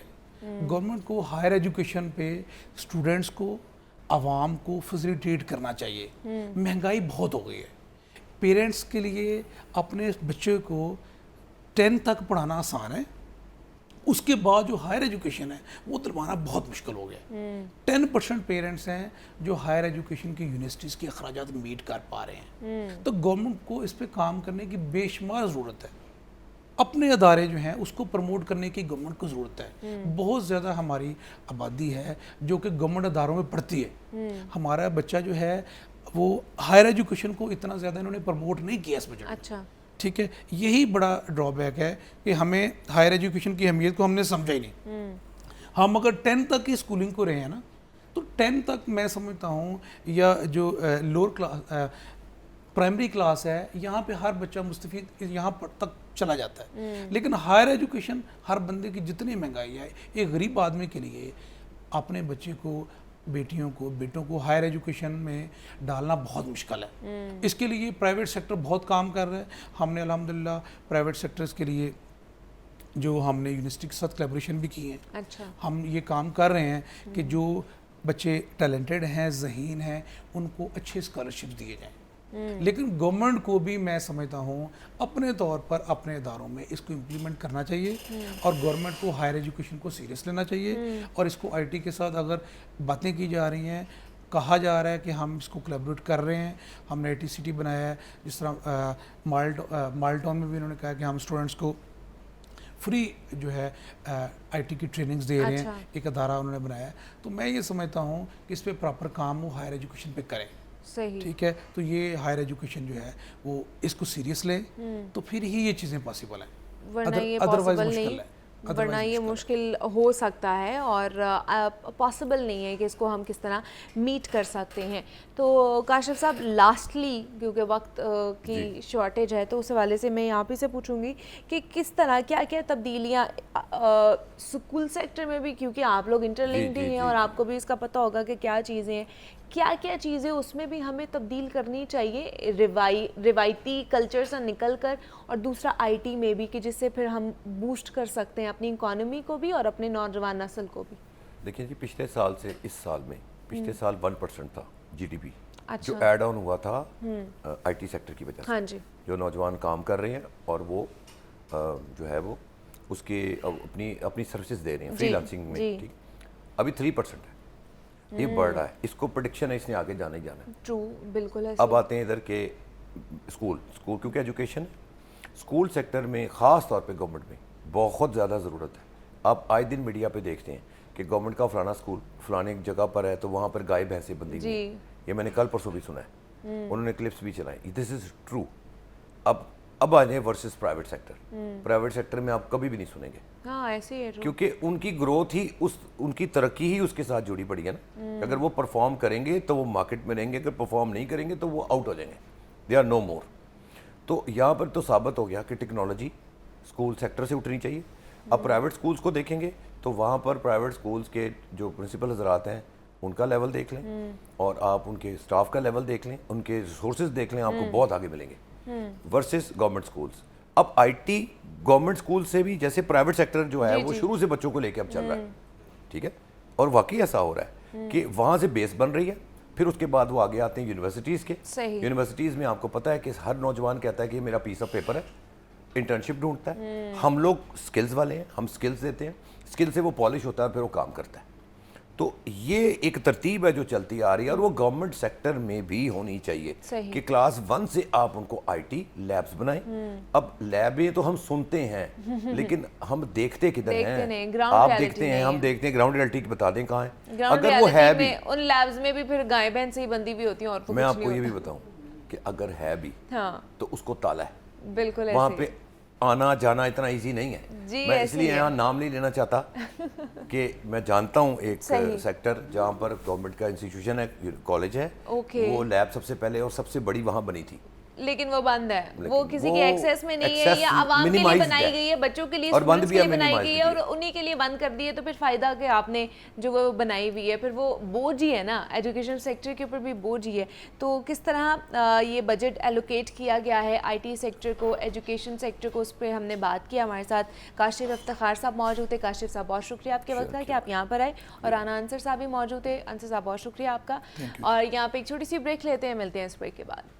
گورنمنٹ کو ہائر ایجوکیشن پہ اسٹوڈنٹس کو, عوام کو فیسیلیٹیٹ کرنا چاہیے. مہنگائی بہت ہو گئی ہے. پیرنٹس کے لیے اپنے بچے کو 10 تک پڑھانا آسان ہے, اس کے بعد جو ہائر ایجوکیشن ہے وہ دلوانا بہت مشکل ہو گیا. 10% پیرنٹس ہیں جو ہائر ایجوکیشن کی یونیورسٹیز کے اخراجات میٹ کر پا رہے ہیں. تو گورنمنٹ کو اس پہ کام کرنے کی بے شمار ضرورت ہے. اپنے ادارے جو ہیں اس کو پروموٹ کرنے کی گورنمنٹ کو ضرورت ہے. بہت زیادہ ہماری آبادی ہے جو کہ گورنمنٹ اداروں میں پڑھتی ہے. ہمارا بچہ جو ہے وہ ہائر ایجوکیشن کو اتنا زیادہ انہوں نے پروموٹ نہیں کیا اس بجٹ میں. اچھا ٹھیک ہے, یہی بڑا ڈرا بیک ہے کہ ہمیں ہائر ایجوکیشن کی اہمیت کو ہم نے سمجھا ہی نہیں. ہم اگر 10 تک کی اسکولنگ کو رہے ہیں نا تو 10 تک میں سمجھتا ہوں یا جو لوور کلاس پرائمری کلاس ہے یہاں پہ ہر بچہ مستفید یہاں پر تک چلا جاتا ہے. لیکن ہائر ایجوکیشن ہر بندے کی جتنی مہنگائی ہے, ایک غریب آدمی کے لیے اپنے بچے کو, بیٹیوں کو, بیٹوں کو ہائر ایجوکیشن میں ڈالنا بہت مشکل ہے. اس کے لیے پرائیویٹ سیکٹر بہت کام کر رہا ہے. ہم نے الحمدللہ پرائیویٹ سیکٹرز کے لیے جو ہم نے یونیورسٹی کے ساتھ کولیبریشن بھی کی ہیں. اچھا ہم یہ کام کر رہے ہیں کہ جو بچے ٹیلنٹڈ ہیں, ذہین ہیں, ان کو اچھے اسکالرشپ دیے جائیں. لیکن گورنمنٹ کو بھی میں سمجھتا ہوں اپنے طور پر اپنے اداروں میں اس کو امپلیمنٹ کرنا چاہیے اور گورنمنٹ کو ہائر ایجوکیشن کو سیریس لینا چاہیے. اور اس کو آئی ٹی کے ساتھ اگر باتیں کی جا رہی ہیں, کہا جا رہا ہے کہ ہم اس کو کولیبریٹ کر رہے ہیں, ہم نے آئی ٹی سٹی بنایا ہے, جس طرح مال ٹاؤن میں بھی انہوں نے کہا کہ ہم اسٹوڈنٹس کو فری جو ہے آئی ٹی کی ٹریننگز دے رہے ہیں, ایک ادارہ انہوں نے بنایا ہے. تو میں یہ سمجھتا ہوں کہ اس پہ پراپر کام وہ ہائر ایجوکیشن پہ کریں. صحیح ٹھیک ہے, تو یہ ہائر ایجوکیشن جو ہے وہ اس کو سیریس لیں تو پھر ہی یہ چیزیں پاسبل ہیں, ورنہ یہ ادروائز پاسبل مشکل نہیں, ہے. ورنہ یہ مشکل ہو سکتا ہے اور پاسبل نہیں ہے کہ اس کو ہم کس طرح میٹ کر سکتے ہیں. تو کاشف صاحب لاسٹلی کیونکہ وقت کی شارٹیج ہے تو اس حوالے سے میں یہاں پہ سے پوچھوں گی کہ کس طرح کیا کیا تبدیلیاں اسکول سیکٹر میں بھی, کیونکہ آپ لوگ انٹر لنکڈ ہی ہیں اور آپ کو بھی اس کا پتہ ہوگا کہ کیا چیزیں ہیں, کیا کیا چیزیں اس میں بھی ہمیں تبدیل کرنی چاہیے روایتی کلچر سے نکل کر, اور دوسرا آئی ٹی میں بھی, کہ جس سے پھر ہم بوسٹ کر سکتے ہیں اپنی اکانومی کو بھی اور اپنے نوجوان نسل کو بھی. دیکھیں جی, پچھلے سال سے اس سال میں پچھلے سال 1% تھا جی ڈی پی جو ایڈ آن ہوا تھا آئی ٹی سیکٹر کی وجہ سے. ہاں جی, جو نوجوان کام کر رہے ہیں اور وہ جو ہے وہ اس کے اپنی سروسز دے رہے ہیں فری لانسنگ میں, ٹھیک, ابھی 3% ہے. یہ بڑھ رہا ہے, اس کو پریڈکشن ہے اس نے آگے جانا ہی جانا ہے. ٹرو, بالکل ہے. اب آتے ہیں ادھر کے اسکول کیونکہ ایجوکیشن اسکول سیکٹر میں خاص طور پہ گورنمنٹ میں بہت زیادہ ضرورت ہے. آپ آئے دن میڈیا پہ دیکھتے ہیں کہ گورنمنٹ کا فلانا اسکول فلانے جگہ پر ہے تو وہاں پر گائے بھینسیں بندی ہوئی ہیں. یہ میں نے کل پرسوں بھی سنا ہے, انہوں نے کلپس بھی چلائے. This is true. اب آ جائیں versus private sector. Private sector میں آپ کبھی بھی نہیں سنیں گے. ہاں ایسے ہی ہے, کیونکہ ان کی گروتھ ہی ان کی ترقی ہی اس کے ساتھ جڑی پڑی ہے نا. اگر وہ پرفارم کریں گے تو وہ مارکیٹ میں رہیں گے, اگر پرفارم نہیں کریں گے تو وہ آؤٹ ہو جائیں گے. دے آر نو مور. تو یہاں پر تو ثابت ہو گیا کہ ٹیکنالوجی اسکول سیکٹر سے اٹھنی چاہیے. اب پرائیویٹ اسکولس کو دیکھیں گے تو وہاں پر پرائیویٹ اسکولس کے جو پرنسپل حضرات ہیں ان کا لیول دیکھ لیں اور آپ ان کے اسٹاف کا لیول دیکھ لیں, ان کے ریسورسز دیکھ لیں, آپ کو بہت آگے ملیں گے ورسز گورنمنٹ اسکولس. اب آئی ٹی گورنمنٹ اسکول سے بھی جیسے پرائیویٹ سیکٹر جو ہے وہ شروع سے بچوں کو لے کے اب چل رہا ہے, ٹھیک ہے, اور واقعی ایسا ہو رہا ہے کہ وہاں سے بیس بن رہی ہے. پھر اس کے بعد وہ آگے آتے ہیں یونیورسٹیز کے. یونیورسٹیز میں آپ کو پتہ ہے کہ ہر نوجوان کہتا ہے کہ میرا پیس آف پیپر ہے, انٹرنشپ ڈھونڈتا ہے. ہم لوگ سکلز والے ہیں, ہم سکلز دیتے ہیں, سکل سے وہ پالش ہوتا ہے پھر وہ کام کرتا ہے. تو یہ ایک ترتیب ہے جو چلتی آ رہی ہے اور وہ گورنمنٹ سیکٹر میں بھی ہونی چاہیے کہ کلاس 1 سے آپ ان کو آئی ٹی لیبز بنائیں. اب لیبیں تو ہم سنتے ہیں لیکن ہم دیکھتے کدھر ہیں, آپ دیکھتے ہیں, ہم دیکھتے ہیں, گراؤنڈ ریئلٹی بتا دیں کہاں ہے. اگر وہ ہے بھی ان لیبز میں بھی پھر گائے بہن سے ہی بندی بھی ہوتی ہیں, اور میں آپ کو یہ بھی بتاؤں کہ اگر ہے بھی تو اس کو تالا ہے. بالکل وہاں پہ آنا جانا اتنا ایزی نہیں ہے. میں اس لیے یہاں نام نہیں لینا چاہتا کہ میں جانتا ہوں ایک سیکٹر جہاں پر گورنمنٹ کا انسٹیٹیوشن ہے, کالج ہے, وہ لیب سب سے پہلے اور سب سے بڑی وہاں بنی تھی, لیکن وہ بند ہے, وہ کسی کے ایکسیس میں نہیں ہے, یا عوام کے لیے بنائی گئی ہے, بچوں کے لیے, اسٹوڈنٹس کے لیے بنائی گئی ہے, اور انہی کے لیے بند کر دی ہے. تو پھر فائدہ کہ آپ نے جو وہ بنائی ہوئی ہے, پھر وہ بوجھ ہی ہے نا, ایجوکیشن سیکٹر کے اوپر بھی بوجھ ہی ہے. تو کس طرح یہ بجٹ ایلوکیٹ کیا گیا ہے آئی ٹی سیکٹر کو, ایجوکیشن سیکٹر کو, اس پہ ہم نے بات کیا. ہمارے ساتھ کاشف افتخار صاحب موجود تھے. کاشف صاحب بہت شکریہ آپ کے وقت کا کہ آپ یہاں پر آئے, اور رانا انصر صاحب بھی موجود تھے. انصر صاحب بہت شکریہ آپ کا. اور یہاں پہ ایک چھوٹی سی بریک لیتے ہیں, ملتے ہیں اس بریک کے بعد.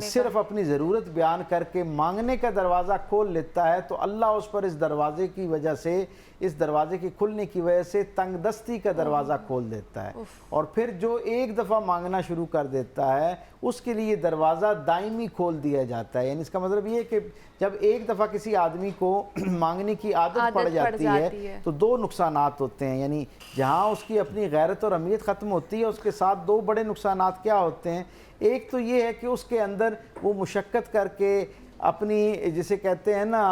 صرف اپنی ضرورت بیان کر کے مانگنے کا دروازہ کھول لیتا ہے تو اللہ اس پر اس دروازے کی وجہ سے، اس دروازے کے کھلنے کی وجہ سے تنگ دستی کا دروازہ کھول دیتا ہے، اور پھر جو ایک دفعہ مانگنا شروع کر دیتا ہے اس کے لیے دروازہ دائمی کھول دیا جاتا ہے۔ یعنی اس کا مطلب یہ ہے کہ جب ایک دفعہ کسی آدمی کو مانگنے کی عادت پڑ جاتی ہے تو دو نقصانات ہوتے ہیں، یعنی جہاں اس کی اپنی غیرت اور اہمیت ختم ہوتی ہے، اس کے ساتھ دو بڑے نقصانات کیا ہوتے ہیں۔ ایک تو یہ ہے کہ اس کے اندر وہ مشقت کر کے اپنی، جسے کہتے ہیں نا،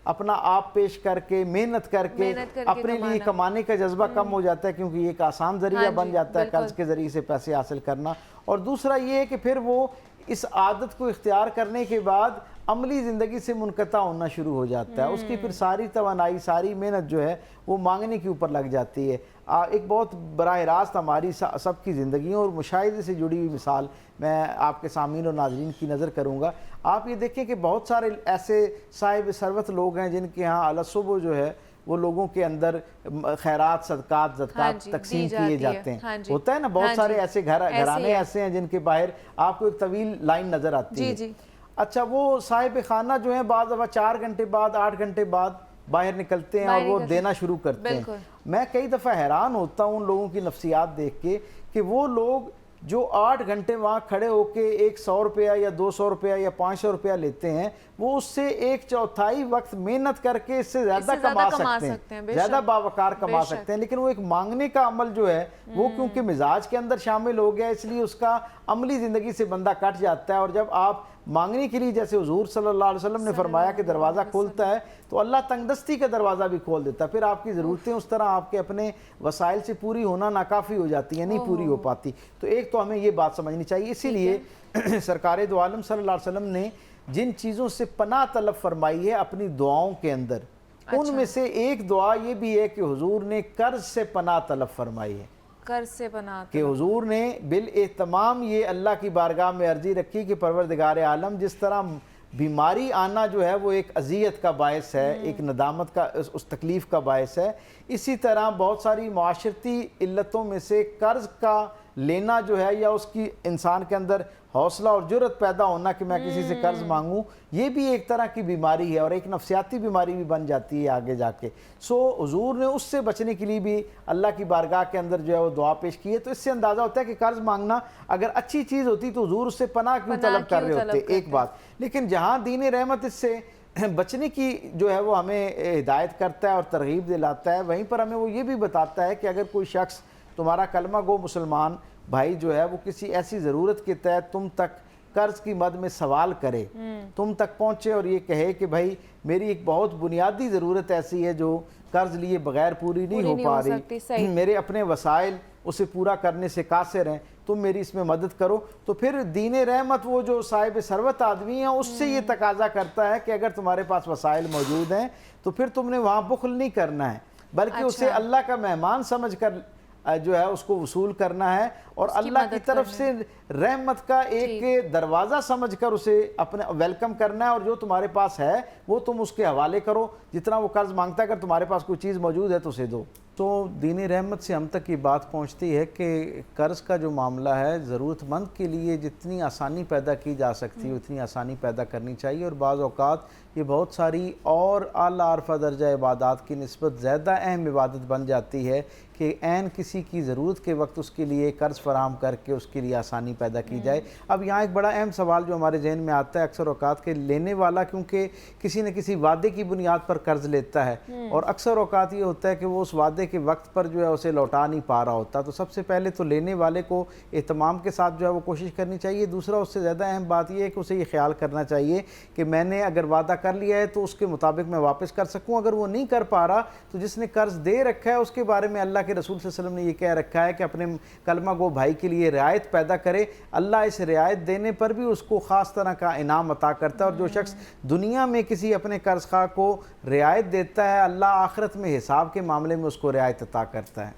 اپنا آپ پیش کر کے محنت کر کے اپنے لیے کمانے کا جذبہ کم ہو جاتا ہے، کیونکہ یہ ایک آسان ذریعہ بن جاتا ہے قرض کے ذریعے سے پیسے حاصل کرنا۔ اور دوسرا یہ ہے کہ پھر وہ اس عادت کو اختیار کرنے کے بعد عملی زندگی سے منقطع ہونا شروع ہو جاتا ہے، اس کی پھر ساری توانائی، ساری محنت جو ہے وہ مانگنے کے اوپر لگ جاتی ہے۔ ایک بہت براہ راست ہماری سب کی زندگیوں اور مشاہدے سے جڑی ہوئی مثال میں آپ کے سامعین اور ناظرین کی نظر کروں گا۔ آپ یہ دیکھیں کہ بہت سارے ایسے صاحب ثروت لوگ ہیں جن کے ہاں علی صبح جو ہے وہ لوگوں کے اندر خیرات، صدقات تقسیم کیے جاتے ہیں۔ ہوتا ہے نا، بہت سارے ایسے گھرانے ایسے ہیں جن کے باہر آپ کو ایک طویل لائن نظر آتی ہے۔ اچھا، وہ صاحب خانہ جو ہیں بعض دفعہ 4 گھنٹے بعد، 8 گھنٹے بعد باہر نکلتے ہیں اور وہ دینا شروع کرتے ہیں۔ میں کئی دفعہ حیران ہوتا ہوں ان لوگوں کی نفسیات دیکھ کے کہ وہ لوگ جو 8 گھنٹے وہاں کھڑے ہو کے 100 روپیہ یا 200 روپیہ یا 500 روپیہ لیتے ہیں، وہ اس سے 1/4 وقت محنت کر کے اس سے زیادہ کما سکتے ہیں، زیادہ باوقار کما سکتے ہیں، لیکن وہ ایک مانگنے کا عمل جو ہے وہ کیونکہ مزاج کے اندر شامل ہو گیا، اس لیے اس کا عملی زندگی سے بندہ کٹ جاتا ہے۔ اور جب آپ مانگنے کے لیے، جیسے حضور صلی اللہ علیہ وسلم نے فرمایا کہ دروازہ کھولتا ہے، تو اللہ تنگ دستی کا دروازہ بھی کھول دیتا ہے، پھر آپ کی ضرورتیں اس طرح آپ کے اپنے وسائل سے پوری ہونا ناکافی ہو جاتی ہیں، نہیں پوری ہو پاتی۔ تو ایک تو ہمیں یہ بات سمجھنی چاہیے، اسی لیے سرکار دو عالم صلی اللہ علیہ وسلم نے جن چیزوں سے پناہ طلب فرمائی ہے اپنی دعاؤں کے اندر، ان میں سے ایک دعا یہ بھی ہے کہ حضور نے قرض سے پناہ طلب فرمائی ہے، قرض سے پناہ، کہ حضور نے بالاہتمام یہ اللہ کی بارگاہ میں عرضی رکھی کہ پروردگار عالم، جس طرح بیماری آنا جو ہے وہ ایک اذیت کا باعث ہے، ایک ندامت کا، اس تکلیف کا باعث ہے، اسی طرح بہت ساری معاشرتی علتوں میں سے قرض کا لینا جو ہے، یا اس کی انسان کے اندر حوصلہ اور جرت پیدا ہونا کہ میں کسی سے قرض مانگوں، یہ بھی ایک طرح کی بیماری ہے اور ایک نفسیاتی بیماری بھی بن جاتی ہے آگے جا کے۔ حضور نے اس سے بچنے کے لیے بھی اللہ کی بارگاہ کے اندر جو ہے وہ دعا پیش کی ہے۔ تو اس سے اندازہ ہوتا ہے کہ قرض مانگنا اگر اچھی چیز ہوتی تو حضور اس سے پناہ کیوں طلب کر رہے ہوتے، ایک بات۔ لیکن جہاں دین رحمت اس سے بچنے کی جو ہے وہ ہمیں ہدایت کرتا ہے اور ترغیب دلاتا ہے، وہیں پر ہمیں وہ یہ بھی بتاتا ہے کہ اگر کوئی شخص تمہارا کلمہ گو مسلمان بھائی جو ہے وہ کسی ایسی ضرورت کے تحت تم تک قرض کی مد میں سوال کرے، تم تک پہنچے اور یہ کہے کہ بھائی میری ایک بہت بنیادی ضرورت ایسی ہے جو قرض لیے بغیر پوری نہیں ہو پا رہی، میرے اپنے وسائل اسے پورا کرنے سے قاصر ہیں، تم میری اس میں مدد کرو، تو پھر دین رحمت وہ جو صاحب ثروت آدمی ہیں اس سے یہ تقاضا کرتا ہے کہ اگر تمہارے پاس وسائل موجود ہیں تو پھر تم نے وہاں بخل نہیں کرنا ہے، بلکہ اسے اللہ کا مہمان سمجھ کر جو ہے اس کو وصول کرنا ہے، اور اللہ کی طرف سے رحمت کا ایک دروازہ سمجھ کر اسے اپنے ویلکم کرنا ہے، اور جو تمہارے پاس ہے وہ تم اس کے حوالے کرو، جتنا وہ قرض مانگتا ہے اگر تمہارے پاس کوئی چیز موجود ہے تو اسے دو۔ تو دین رحمت سے ہم تک یہ بات پہنچتی ہے کہ قرض کا جو معاملہ ہے ضرورت مند کے لیے جتنی آسانی پیدا کی جا سکتی ہے اتنی آسانی پیدا کرنی چاہیے، اور بعض اوقات یہ بہت ساری اور اعلیٰ عرفہ درجہ عبادات کی نسبت زیادہ اہم عبادت بن جاتی ہے کہ عین کسی کی ضرورت کے وقت اس کے لیے قرض فراہم کر کے اس کے لیے آسانی پیدا کی جائے۔ اب یہاں ایک بڑا اہم سوال جو ہمارے ذہن میں آتا ہے اکثر اوقات کہ لینے والا کیونکہ کسی نہ کسی وعدے کی بنیاد پر قرض لیتا ہے، اور اکثر اوقات یہ ہوتا ہے کہ وہ اس وعدے کے وقت پر جو ہے اسے لوٹا نہیں پا رہا ہوتا، تو سب سے پہلے تو لینے والے کو اہتمام کے ساتھ جو ہے وہ کوشش کرنی چاہیے۔ دوسرا اس سے زیادہ اہم بات یہ ہے کہ اسے یہ خیال کرنا چاہیے کہ میں نے اگر وعدہ کر لیا ہے تو اس کے مطابق میں واپس کر سکوں، اگر وہ نہیں کر پا رہا تو جس نے قرض دے رکھا ہے اس کے بارے میں اللہ کے رسول صلی اللہ علیہ وسلم نے یہ کہہ رکھا ہے کہ اپنے کلمہ گو بھائی کے لیے رعایت پیدا کرے، اللہ اس رعایت دینے پر بھی اس کو خاص طرح کا انعام عطا کرتا ہے، اور جو شخص دنیا میں کسی اپنے قرض خواہ کو رعایت دیتا ہے اللہ آخرت میں حساب کے معاملے میں اس کو رعایت عطا کرتا ہے۔